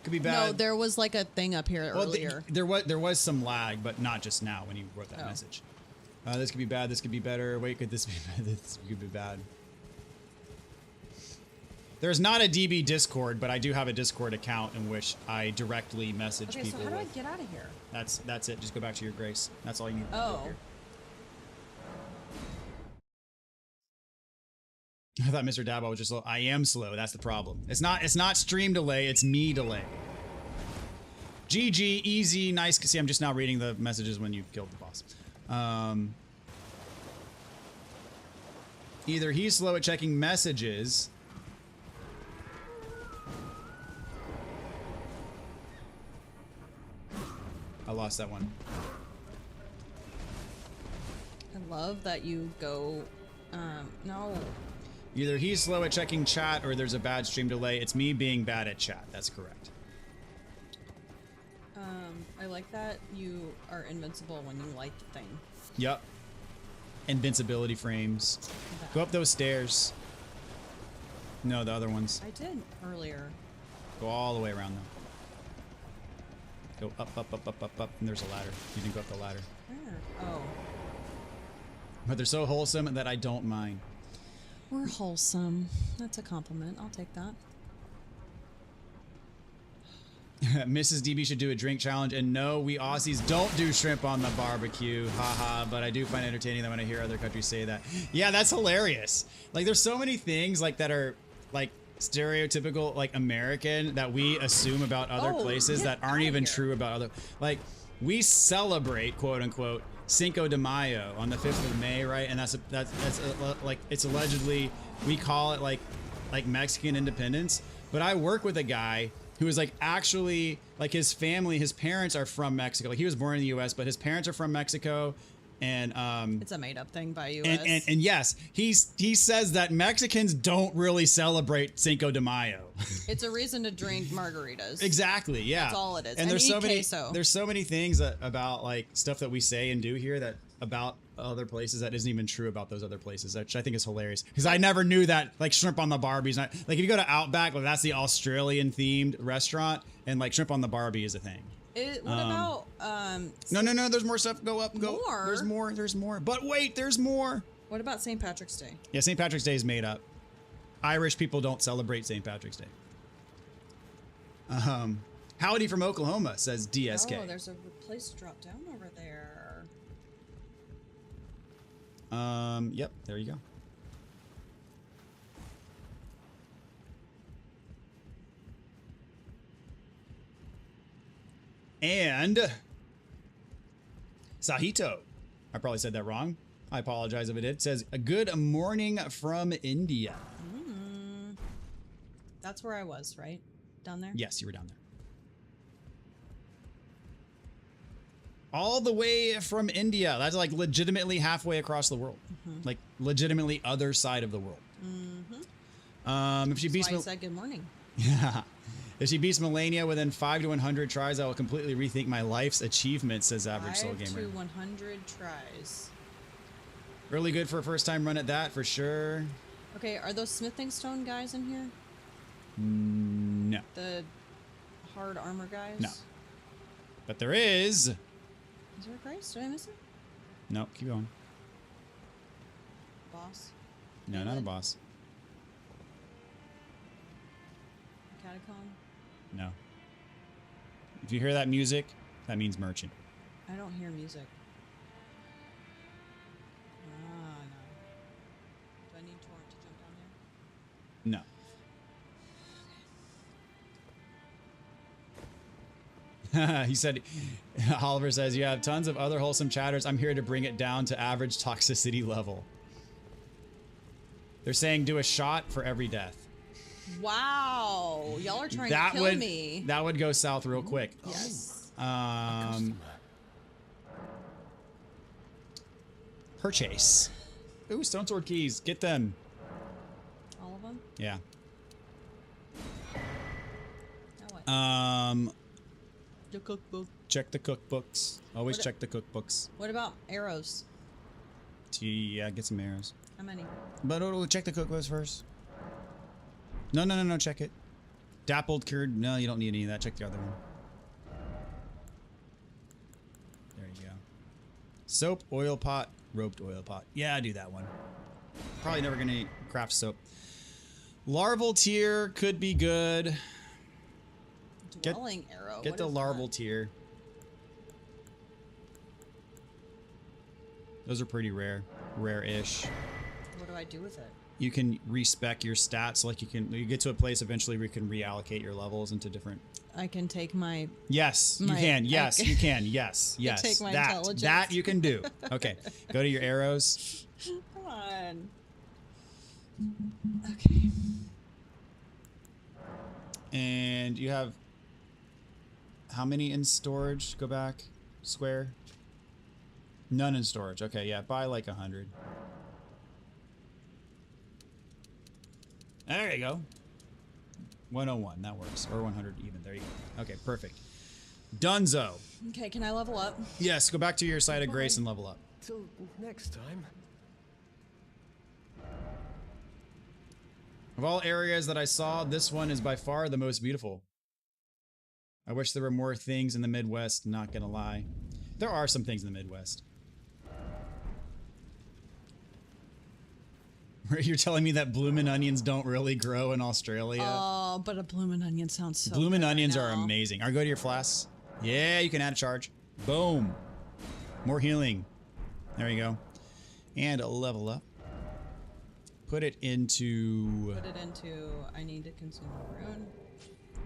Could be bad. No, there was like a thing up here earlier. There was some lag, but not just now when you wrote that message. This could be bad, this could be better. Wait, could this be bad? This could be bad. There's not a DB Discord, but I do have a Discord account in which I directly message people. Okay, so how do I get out of here? That's it. Just go back to your grace. That's all you need to do. Oh. I thought Mr. Dabo was just slow. I am slow. That's the problem. It's not stream delay. It's me delay. GG, easy, nice. See, I'm just now reading the messages when you killed the boss. Either he's slow at checking messages. I lost that one. I love that you go, no. Either he's slow at checking chat or there's a bad stream delay. It's me being bad at chat. That's correct. I like that you are invincible when you light the thing. Yep. Invincibility frames. Go up those stairs. No, the other ones. I did earlier. Go all the way around them. Go up, up, up, up, up, up, and there's a ladder. You can go up the ladder. Where? Oh. But they're so wholesome that I don't mind. We're wholesome. That's a compliment. I'll take that. Mrs. DB should do a drink challenge, and no, we Aussies don't do shrimp on the barbecue, haha, but I do find it entertaining that when I hear other countries say that. Yeah, that's hilarious. Like, there's so many things like that are like stereotypical, like American, that we assume about other places that aren't even true about other, like, we celebrate, quote unquote, Cinco de Mayo on the 5th of May, right? And that's like, it's allegedly, we call it like Mexican independence, but I work with a guy who is like actually like his family, his parents are from Mexico. Like he was born in the US, but his parents are from Mexico. And it's a made up thing by US. And yes, he says that Mexicans don't really celebrate Cinco de Mayo. It's a reason to drink margaritas. Exactly, yeah. That's all it is. And there's so many things about like stuff that we say and do here that about other places that isn't even true about those other places, which I think is hilarious. Because I never knew that like shrimp on the Barbie's not like if you go to Outback, like that's the Australian themed restaurant, and like shrimp on the Barbie is a thing. What about no, there's more stuff. Go up, go. More? There's more. But wait, there's more. What about St. Patrick's Day? Yeah, St. Patrick's Day is made up. Irish people don't celebrate St. Patrick's Day. Howdy from Oklahoma, says DSK. Oh, there's a place to drop down over there. Yep, there you go. And Sahito, I probably said that wrong. I apologize if I did. Says a good morning from India. That's where I was, right? Down there? Yes, you were down there. All the way from India. That's like legitimately halfway across the world. Like legitimately other side of the world. If she beats That's why I said good morning. yeah. If she beats Melania within 5 to 100 tries, I will completely rethink my life's achievement, says Average Soul 5 Gamer. to 100 tries. Really good for a first time run at that, for sure. Okay, are those smithing stone guys in here? No. The hard armor guys? No. But there is. Is there a grace? Did I miss it? No, keep going. Boss? No, not a boss. Catacomb? No. If you hear that music, that means merchant. I don't hear music. Ah, no. Do I need Torrent to jump down there? No. He said, Oliver says, you have tons of other wholesome chatters. I'm here to bring it down to average toxicity level. They're saying do a shot for every death. Wow. Y'all are trying to kill me. That would go south real quick. Yes. Purchase. Ooh, Stone Sword keys. Get them. All of them? Yeah. Now what? The cookbook. Check the cookbooks. Always What check the cookbooks. What about arrows? Yeah, get some arrows. How many? But check the cookbooks first. No, check it. Dappled, cured. No, you don't need any of that. Check the other one. There you go. Soap, oil pot, roped oil pot. Yeah, do that one. Probably never gonna craft soap. Larval tier could be good. Dwelling arrow. Get What the is larval that? tier. Those are pretty rare. Rare-ish. What do I do with it? You can respec your stats. Like you get to a place eventually where you can reallocate your levels into different. I can take my. Yes, you can. Yes, you can. Yes, yes. take my that intelligence. that you can do. Okay, go to your arrows. Come on. Okay. And you have how many in storage? Go back. Square. None in storage. Okay, yeah. Buy like 100. There you go. 101. That works. Or 100 even. There you go. Okay, perfect. Dunzo. Okay, can I level up? Yes, go back to your site of grace and level up. Till next time. Of all areas that I saw, this one is by far the most beautiful. I wish there were more things in the Midwest, not gonna lie. There are some things in the Midwest. You're telling me that bloomin' onions don't really grow in Australia? Oh, but a bloomin' onion sounds so Bloomin' good onions right are now. amazing. Or go to your flasks. Yeah, you can add a charge. Boom. More healing. There you go. And a level up. Put it into... Put it into, I need to consume a rune.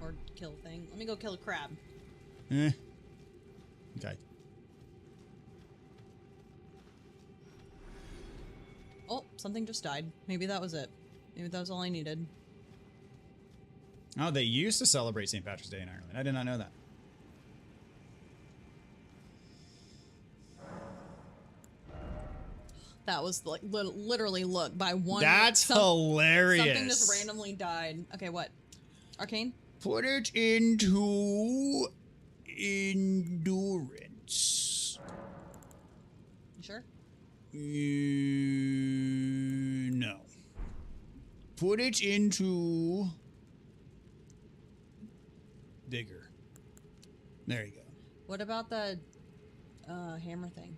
Or kill a thing. Let me go kill a crab. Okay. Oh, something just died. Maybe that was it. Maybe that was all I needed. Oh, they used to celebrate St. Patrick's Day in Ireland. I did not know that. That was like literally look by one. That's hilarious. Something just randomly died. Okay, what? Arcane? Put it into endurance. You sure? No. Put it into vigor. There you go. What about the hammer thing?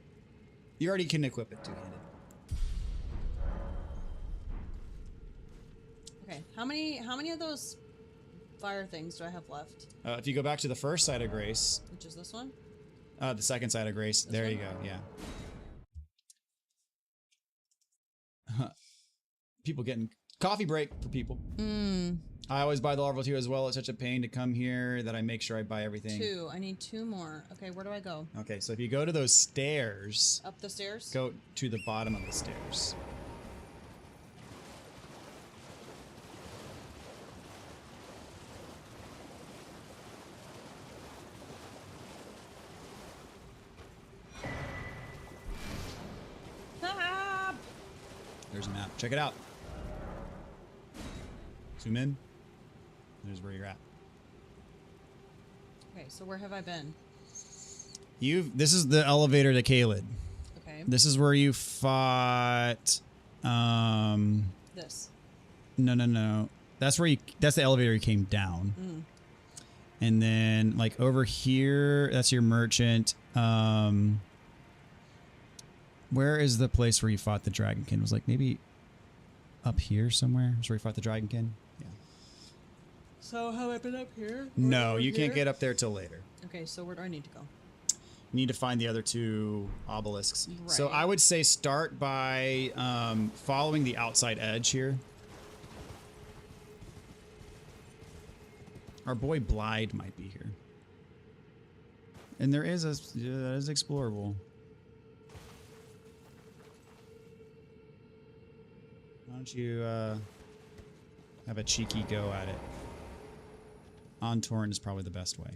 You already can equip it two-handed. Okay, how many of those fire things do I have left? If you go back to the first side of grace, Which is this one? the second side of grace, This there one? you go. Yeah. People getting coffee break for people. I always buy the larval tier as well. It's such a pain to come here that I make sure I buy everything. 2. I need 2 more. Okay, where do I go? Okay, so if you go to those stairs, Up the stairs? go to the bottom of the stairs. There's a map. Check it out. Zoom in. There's where you're at. Okay, so where have I been? This is the elevator to Caelid. Okay. This is where you fought. This. No. That's the elevator you came down. Mm. And then like over here, that's your merchant. Where is the place where you fought the Dragonkin? It was like maybe up here somewhere. Is where you fought the Dragonkin? Yeah. So have I been up here? No, you can't get up there till later. Okay, so where do I need to go? You need to find the other 2 obelisks. Right. So I would say start by following the outside edge here. Our boy Blide might be here. And there is that is explorable. Why don't you have a cheeky go at it? On Torrent is probably the best way.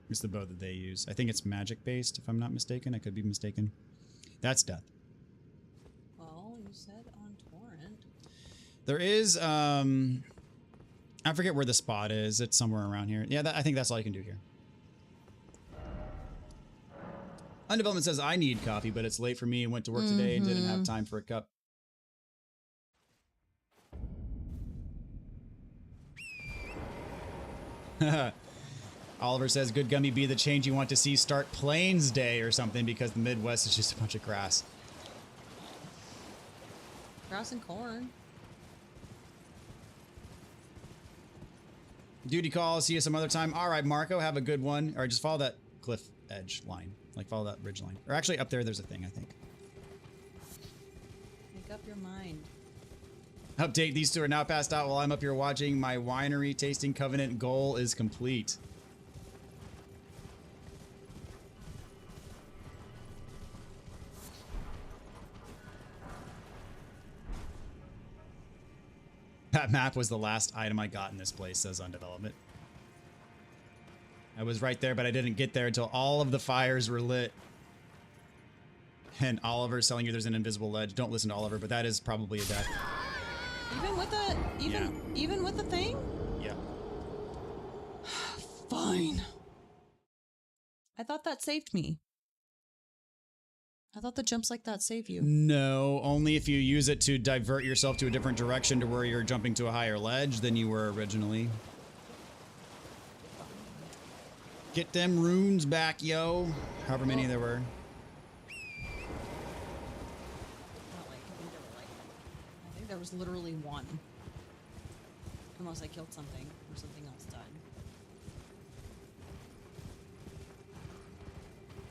It's the bow that they use. I think it's magic based, if I'm not mistaken. I could be mistaken. That's death. Well, you said on Torrent. There is, I forget where the spot is. It's somewhere around here. Yeah, I think that's all you can do here. Undevelopment says, I need coffee, but it's late for me. Went to work today and didn't have time for a cup. Oliver says, good gummy be the change you want to see. Start Plains Day or something because the Midwest is just a bunch of grass. Grass and corn. Duty call. See you some other time. All right, Marco, have a good one. Or just follow that cliff edge line. Like follow that ridge line. Or actually up there's a thing, I think. Make up your mind. Update, these 2 are now passed out while I'm up here watching. My winery tasting covenant goal is complete. That map was the last item I got in this place, says Undevelopment. I was right there, but I didn't get there until all of the fires were lit. And Oliver's telling you there's an invisible ledge. Don't listen to Oliver, but that is probably a death. Even with the even with the thing? Yeah. Fine. I thought that saved me. I thought the jumps like that save you. No, only if you use it to divert yourself to a different direction to where you're jumping to a higher ledge than you were originally. Get them runes back, yo. However many there were. I think there was literally one. Unless I killed something or something else died.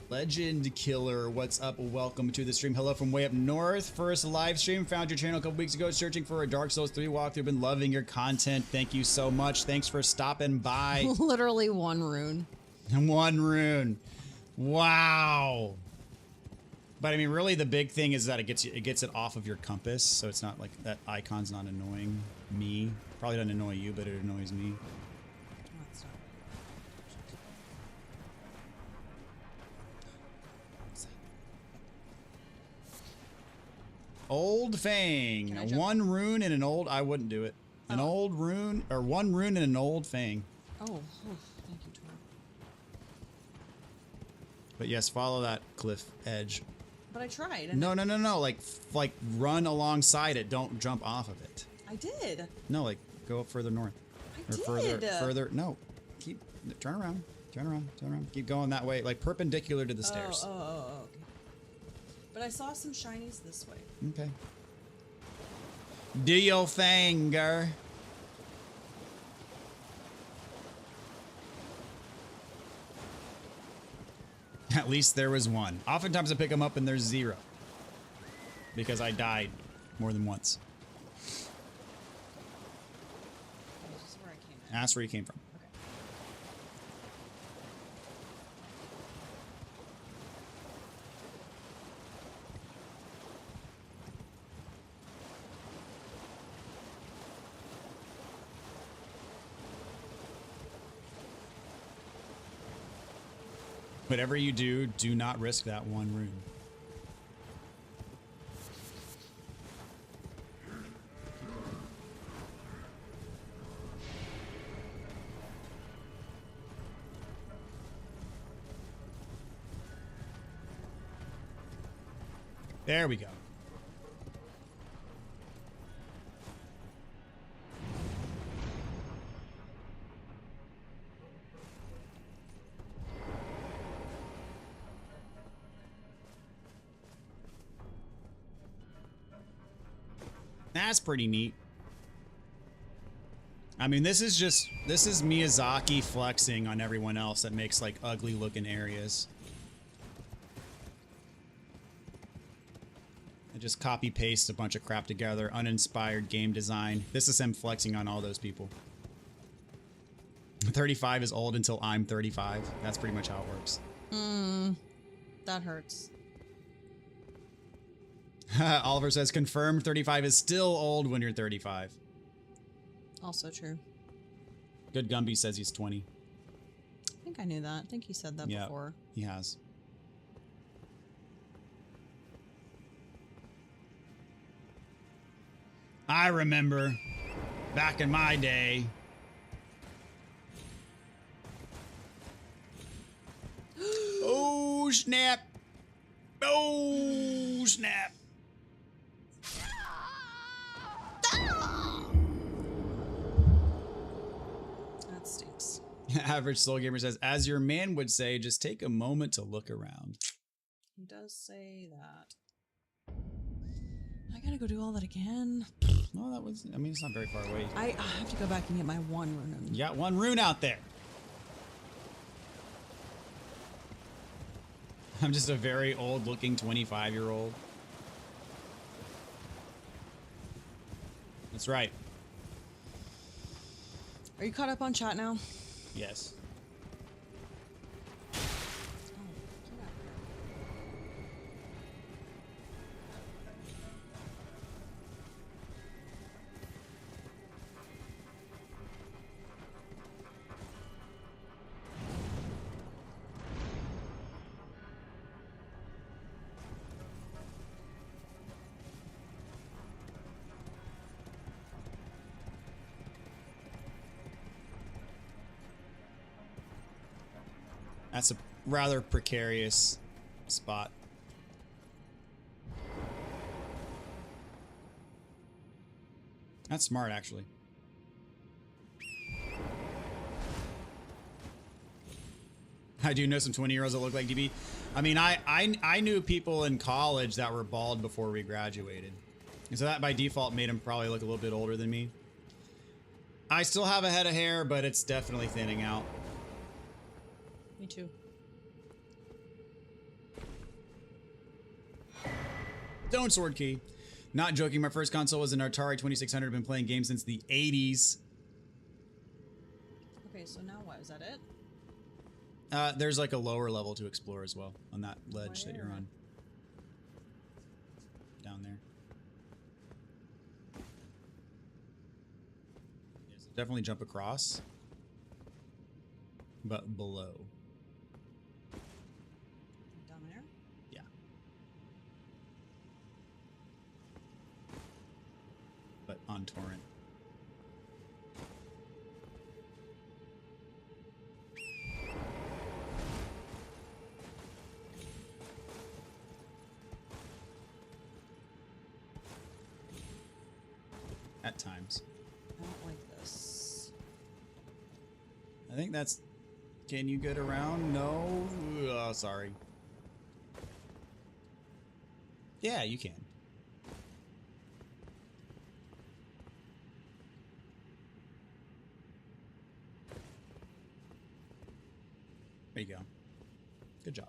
Legend Killer, what's up? Welcome to the stream. Hello from way up north. First live stream. Found your channel a couple weeks ago searching for a Dark Souls 3 walkthrough. Been loving your content. Thank you so much. Thanks for stopping by. Literally one rune. One rune. Wow. But I mean, really, the big thing is that it gets it off of your compass, so it's not like that icon's not annoying me. Probably doesn't annoy you, but it annoys me. Old Fang. One rune and an old. I wouldn't do it. An old rune, or one rune and an old Fang. Oh, thank you, Tor. But yes, follow that cliff edge. But I tried. And No. Like run alongside it. Don't jump off of it. I did. No, like go up further north. I did. Further. No, turn around. Keep going that way, like perpendicular to the stairs. Oh, okay. But I saw some shinies this way. Okay. Do your thing, girl. At least there was one. Oftentimes I pick them up and there's 0. Because I died more than once. This is where I came in. That's where you came from. Okay. Whatever you do, do not risk that one rune. There we go. That's pretty neat. I mean, this is Miyazaki flexing on everyone else that makes like ugly looking areas. I just copy paste a bunch of crap together, uninspired game design. This is him flexing on all those people. 35 is old until I'm 35. That's pretty much how it works. That hurts. Oliver says, confirmed 35 is still old when you're 35. Also true. Good Gumby says he's 20. I think I knew that. I think he said that before. He has. I remember back in my day. Oh, snap. Oh, snap. That stinks. Average Soul Gamer says, as your man would say, just take a moment to look around. He does say that. I gotta go do all that again. No, that was, I mean, it's not very far away. I have to go back and get my one rune. You got one rune out there. I'm just a very old looking 25-year-old. That's right. Are you caught up on chat now? Yes. That's a rather precarious spot. That's smart, actually. I do know some 20-year-olds that look like DB. I mean, I knew people in college that were bald before we graduated. And so that by default made them probably look a little bit older than me. I still have a head of hair, but it's definitely thinning out. Me too. Don't sword key. Not joking, my first console was an Atari 2600. I've been playing games since the 80s. Okay, so now what? Is that it? There's like a lower level to explore as well on that ledge that you're on. Down there. Yes, definitely jump across. But below. Down there? Yeah. But on torrent. At times. I don't like this. I think that's... Can you get around? No? Oh, sorry. Yeah, you can. There you go. Good job.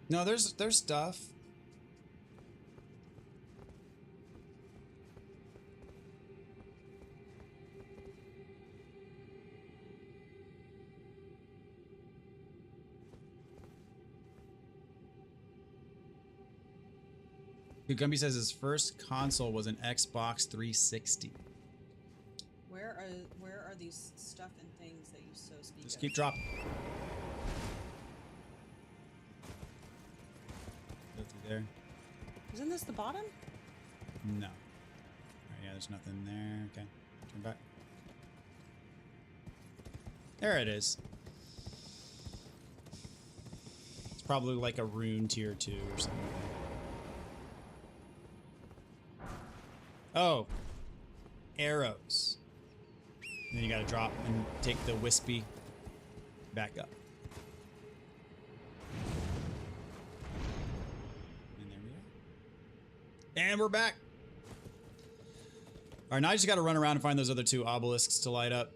No, there's stuff. Gumby says his first console was an Xbox 360. Where are these stuff and things that you so speak Just of? keep dropping. Go through there. Isn't this the bottom? No. Alright, yeah, there's nothing there. Okay. Turn back. There it is. It's probably like a rune tier 2 or something. Oh. Arrows. And then you gotta drop and take the wispy back up. And there we are. And we're back. Alright, now I just gotta run around and find those other 2 obelisks to light up.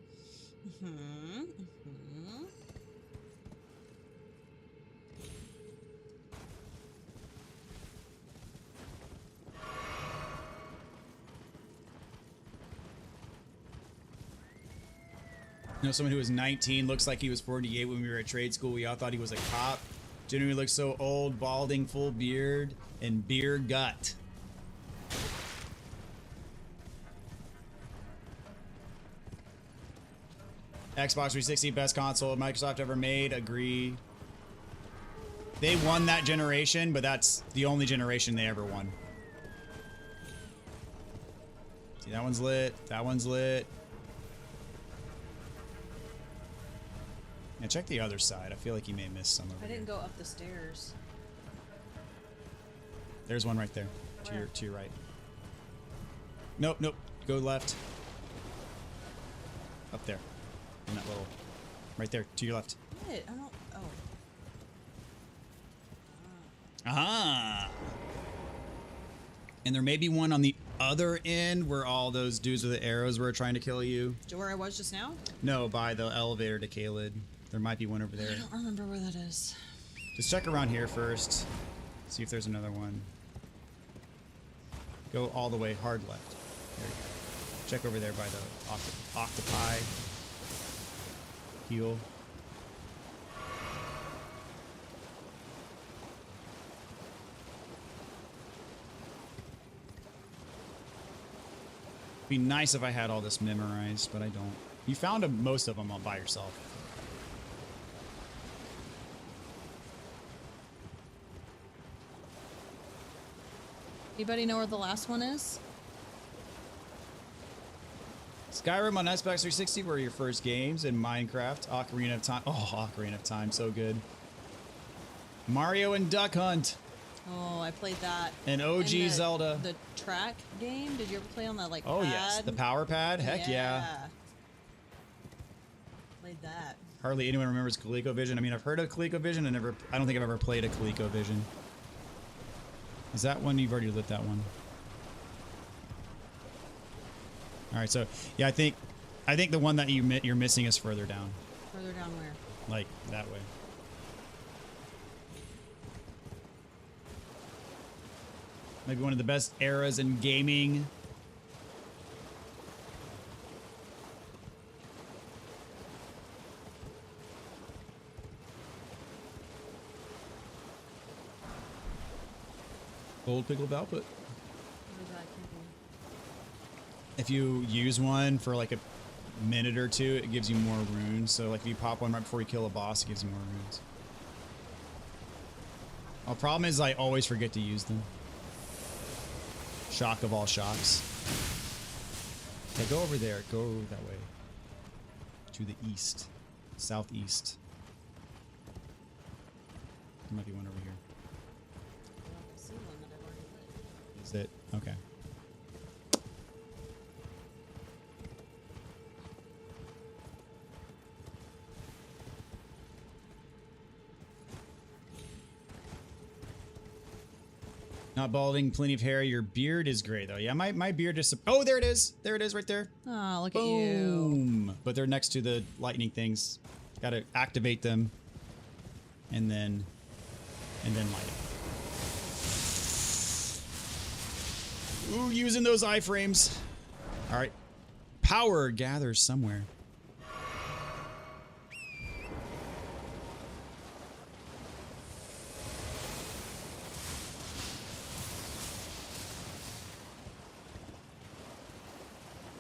You know, someone who was 19 looks like he was 48 when we were at trade school. We all thought he was a cop. Genuinely looks so old, balding, full beard, and beer gut. Xbox 360, best console Microsoft ever made. Agree. They won that generation, but that's the only generation they ever won. See, that one's lit. That one's lit. Yeah, check the other side. I feel like you may miss some of it. I didn't go up the stairs. There's one right there. To your right. Nope, nope. Go left. Up there. In that little... Right there, to your left. What? I don't... Oh. Aha! And there may be one on the other end where all those dudes with the arrows were trying to kill you. Where I was just now? No, by the elevator to Kaled. There might be one over there. I don't remember where that is. Just check around here first. See if there's another one. Go all the way hard left. There you go. Check over there by the octopi. Heal. Be nice if I had all this memorized, but I don't. You found most of them all by yourself. Anybody know where the last one is? Skyrim on Xbox 360 were your first games, and Minecraft, Ocarina of Time. Oh, Ocarina of Time, so good. Mario and Duck Hunt. Oh, I played that. And OG And Zelda. The track game? Did you ever play on that, like, Oh, pad? yes. The Power Pad? Heck yeah. Played that. Hardly anyone remembers ColecoVision. I mean, I've heard of ColecoVision, and I don't think I've ever played a ColecoVision. Is that one? You've already lit that one. All right, so yeah, I think the one that you're missing is further down. Further down where? Like that way. Maybe one of the best eras in gaming. Old pickled output. Where is that? I can't believe. If you use one for like a minute or two, it gives you more runes. So like if you pop one right before you kill a boss, it gives you more runes. The problem is I always forget to use them. Shock of all shocks. Okay, go over there. Go that way. To the east. Southeast. There might be one over here. I see one that I've already lit. Is it? Okay. Not balding, plenty of hair. Your beard is gray though. Yeah, my beard is. Oh, there it is. There it is, right there. Oh, look at you. Boom. But they're next to the lightning things. Got to activate them, and then light it. Ooh, using those iframes. All right. Power gathers somewhere.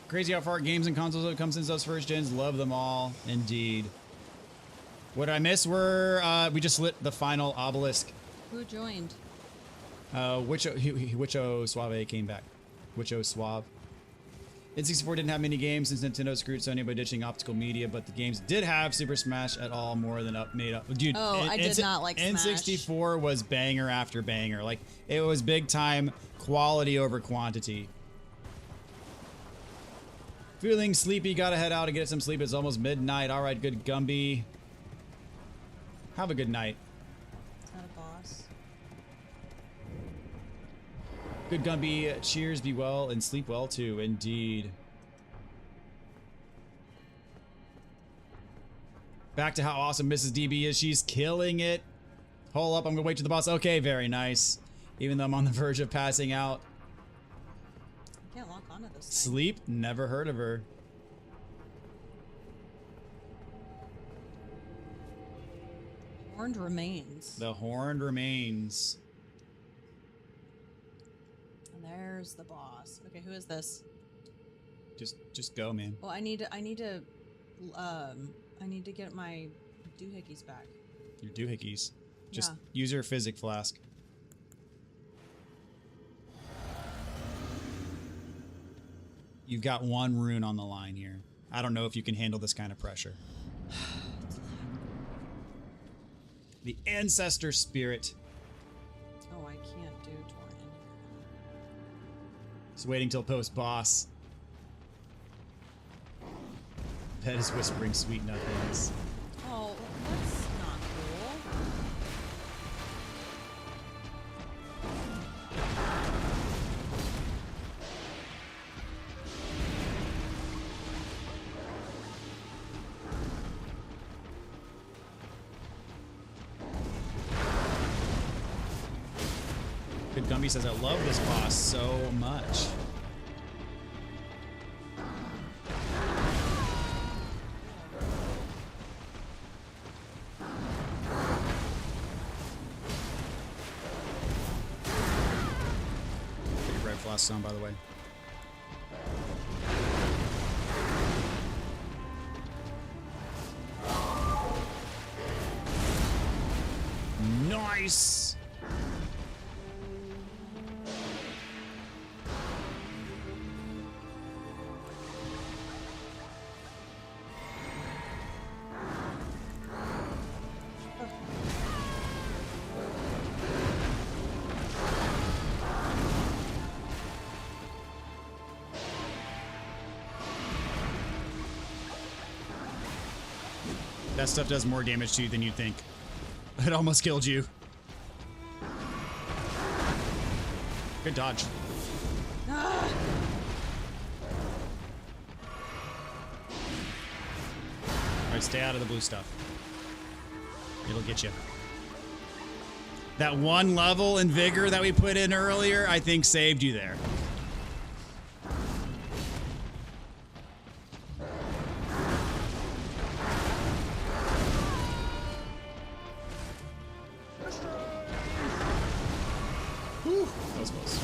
Crazy how far games and consoles have come since those first gens. Love them all, indeed. What did I miss? We just lit the final obelisk. Who joined? Wicho Suave came back. Wicho Suave. N64 didn't have many games since Nintendo screwed Sony by ditching optical media, but the games did have Super Smash at all more than made up. Dude, Oh, I did not like Smash. N64 was banger after banger. Like, it was big time quality over quantity. Feeling sleepy, gotta head out and get some sleep. It's almost midnight. All right, good Gumby. Have a good night. Is that a boss? Good Gumby. Cheers, be well, and sleep well too. Indeed. Back to how awesome Mrs. DB is. She's killing it. Hold up, I'm gonna wait till the boss. Okay, very nice. Even though I'm on the verge of passing out. I can't lock onto this thing. Sleep? Never heard of her. Horned remains. The horned remains. And there's the boss. Okay, who is this? Just go, man. Well, I need to get my doohickeys back. Your doohickeys. Just Yeah. use your physic flask. You've got one rune on the line here. I don't know if you can handle this kind of pressure. The Ancestral Spirit. Oh, I can't do Torn. Just waiting till post-boss. Pet is whispering sweet nothings. Oh, that's not cool. Good Gumby says, I love this boss so much. Get your red flask on, by the way. Nice! That stuff does more damage to you than you'd think. It almost killed you. Good dodge. Ah! Alright, stay out of the blue stuff. It'll get you. That one level in vigor that we put in earlier, I think saved you there. Whew, that was close.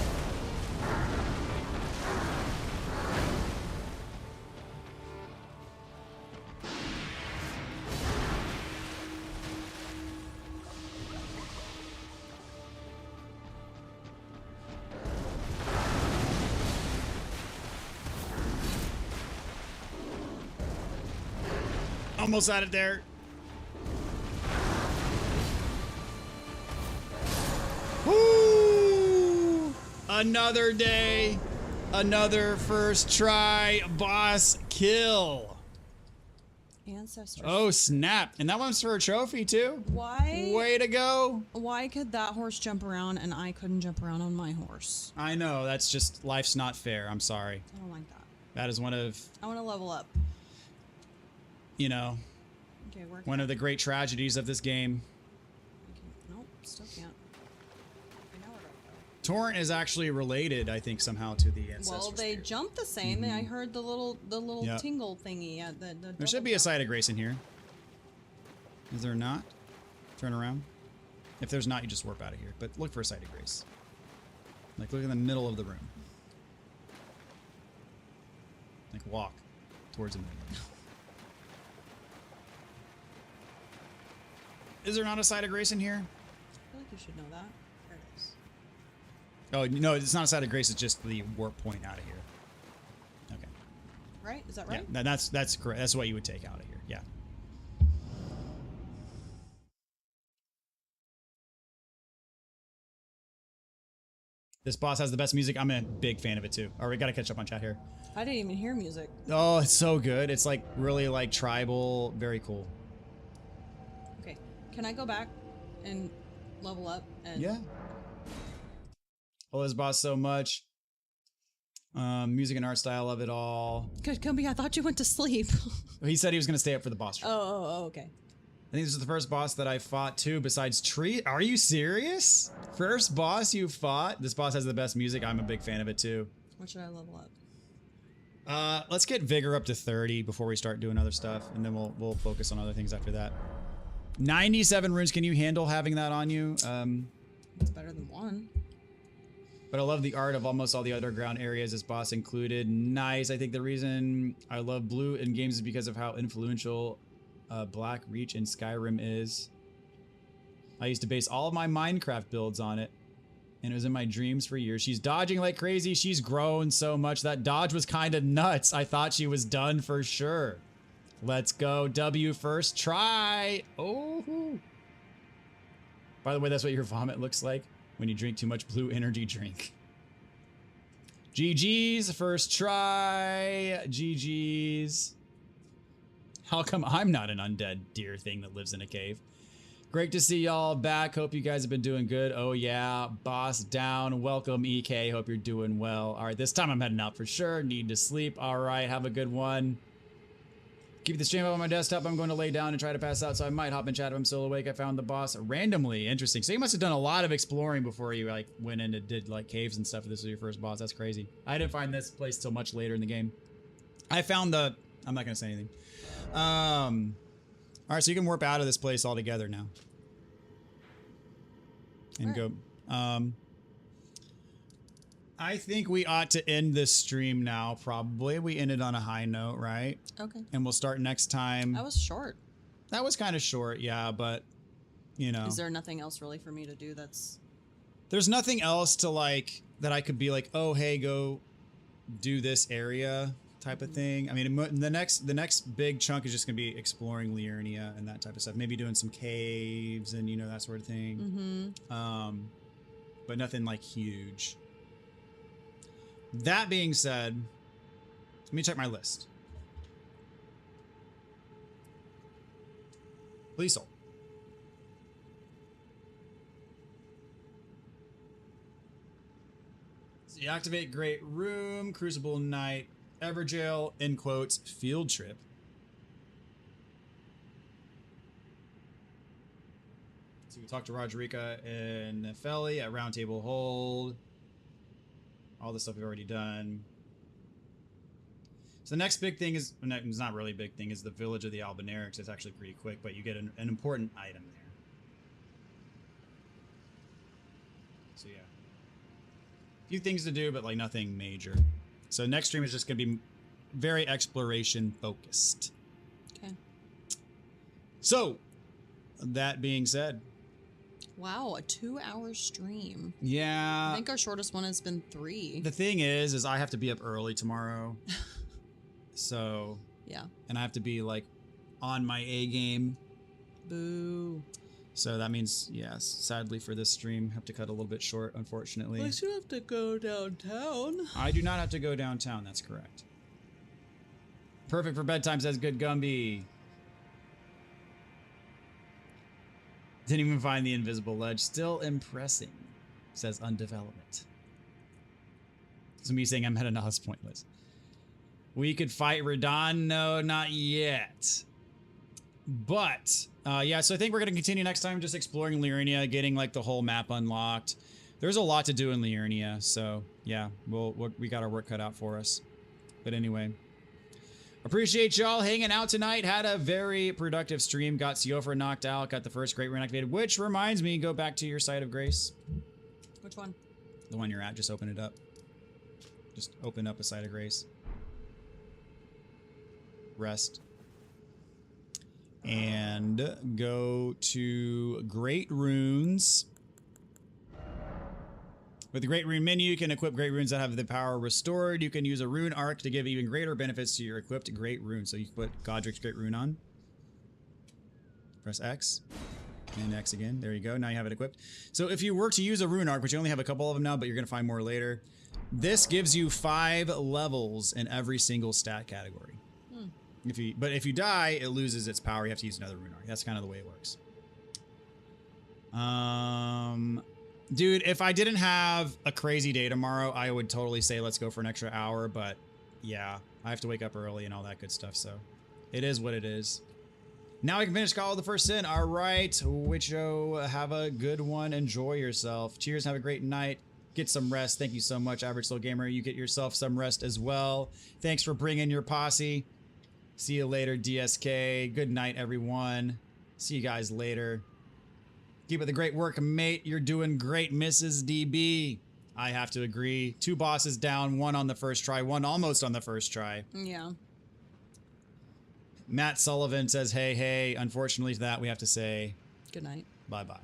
Almost at it there. Woo! Another day, another first try boss kill. Ancestors. Oh snap! And that one's for a trophy too. Why? Way to go! Why could that horse jump around and I couldn't jump around on my horse? I know, that's just, life's not fair. I'm sorry. I don't like that. That is one of, I want to level up. you know, Okay, where one of the great tragedies of this game. Nope, still can't. Okay, now where do I go? Torrent is actually related, I think, somehow to the Ancestral Well, they Spirit. jump the same. I heard the little Yep. tingle thingy at the There should be a site of grace in here. Is there not? Turn around. If there's not, you just warp out of here. But look for a site of grace. Like, look in the middle of the room. Like walk towards him. Is there not a side of grace in here? I feel like you should know that. There it is. Oh, no, it's not a side of grace. It's just the warp point out of here. Okay. Right? Is that right? Yeah, that's correct. That's what you would take out of here. Yeah. This boss has the best music. I'm a big fan of it too. All right, we got to catch up on chat here. I didn't even hear music. Oh, it's so good. It's like really like tribal. Very cool. Okay. Can I go back and level up? And Yeah. I love this boss so much. Music and art style of it all. Good, Gumby, I thought you went to sleep. He said he was going to stay up for the boss fight. Oh, okay. I think this is the first boss that I fought too, besides Tree. Are you serious? First boss you fought? This boss has the best music. I'm a big fan of it too. What should I level up? Let's get Vigor up to 30 before we start doing other stuff, and then we'll focus on other things after that. 97 runes. Can you handle having that on you? It's better than 1. But I love the art of almost all the underground areas, this boss included. Nice. I think the reason I love blue in games is because of how influential Black Reach in Skyrim is. I used to base all of my Minecraft builds on it, and it was in my dreams for years. She's dodging like crazy. She's grown so much. That dodge was kind of nuts. I thought she was done for sure. Let's go. W first try. Oh. By the way, that's what your vomit looks like when you drink too much blue energy drink. GG's, first try. GG's. How come I'm not an undead deer thing that lives in a cave? Great to see y'all back. Hope you guys have been doing good. Oh yeah, boss down. Welcome EK. Hope you're doing well. All right, this time I'm heading out for sure. Need to sleep. All right, have a good one. Keep the stream up on my desktop. I'm going to lay down and try to pass out, so I might hop in chat if I'm still awake. I found the boss randomly. Interesting. So you must have done a lot of exploring before you like went in and did like caves and stuff. If this was your first boss. That's crazy. I didn't find this place till much later in the game. I found the... I'm not going to say anything. All right, so you can warp out of this place altogether now. And go... I think we ought to end this stream now, probably. We ended on a high note, right? Okay. And we'll start next time. That was short. That was kind of short, yeah, but, you know. Is there nothing else really for me to do that's... There's nothing else to, like, that I could be like, oh, hey, go do this area type of thing. I mean, the next big chunk is just going to be exploring Liurnia and that type of stuff. Maybe doing some caves and, you know, that sort of thing. Mm-hmm. But nothing, like, huge. That being said, let me check my list. Please hold. So you activate Great Room, Crucible Knight, Everjail, in quotes, Field Trip. So we talked to Roderica and Nepheli at Roundtable Hold. All the stuff we've already done. So the next big thing is, it's not really a big thing, is the Village of the Albinarics. It's actually pretty quick, but you get an important item there. So yeah. A few things to do, but like nothing major. So next stream is just going to be very exploration focused. Okay. So, that being said. Wow, a 2-hour stream. Yeah. I think our shortest one has been 3. The thing is I have to be up early tomorrow. So. Yeah. And I have to be like on my A game. Boo. So that means, yes, sadly for this stream, have to cut a little bit short, unfortunately. At least you don't have to go downtown. I do not have to go downtown, that's correct. Perfect for bedtime, says Good Gumby. Didn't even find the invisible ledge. Still impressing, says Undevelopment. This is me saying I'm at an Oz pointless. We could fight Radon? No, not yet. But, yeah, so I think we're going to continue next time just exploring Liurnia, getting, like, the whole map unlocked. There's a lot to do in Liurnia, so, yeah, we got our work cut out for us. But anyway, appreciate y'all hanging out tonight. Had a very productive stream. Got Siofra knocked out, got the first Great Rune activated, which reminds me, go back to your Site of Grace. Which one? The one you're at, just open it up. Just open up a Site of Grace. rest. And go to Great Runes. With the Great Rune menu, you can equip Great Runes that have the power restored. You can use a Rune Arc to give even greater benefits to your equipped Great Rune. So you can put Godrick's Great Rune on. Press X. And X again. There you go. Now you have it equipped. So if you were to use a Rune Arc, which you only have a couple of them now, but you're going to find more later, this gives you 5 levels in every single stat category. But if you die, it loses its power. You have to use another Rune Arc. That's kind of the way it works. Dude, if I didn't have a crazy day tomorrow, I would totally say let's go for an extra hour. But yeah, I have to wake up early and all that good stuff. So it is what it is. Now I can finish Call of the First Sin. All right, Witcho, have a good one. Enjoy yourself. Cheers. Have a great night. Get some rest. Thank you so much, Average Slow Gamer. You get yourself some rest as well. Thanks for bringing your posse. See you later, DSK. Good night, everyone. See you guys later. Keep up the great work, mate. You're doing great, Mrs. DB. I have to agree. 2 bosses down, 1 on the first try, 1 almost on the first try. Yeah. Matt Sullivan says, hey, hey. Unfortunately, to that, we have to say Good night. bye-bye.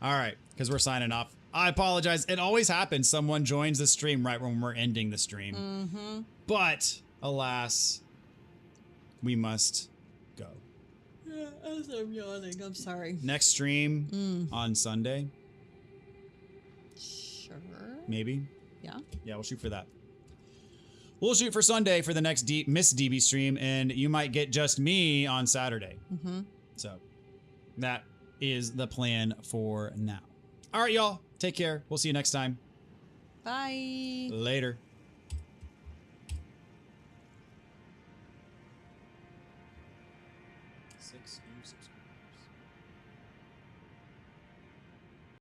All right, because we're signing off. I apologize. It always happens. Someone joins the stream right when we're ending the stream. But, alas, we must go. Yeah, as I'm yawning, I'm sorry. Next stream on Sunday. Sure. Maybe. Yeah. Yeah, we'll shoot for that. We'll shoot for Sunday for the next Miss DB stream, and you might get just me on Saturday. So that is the plan for now. All right, y'all. Take care. We'll see you next time. Bye. Later. Six new subscribers.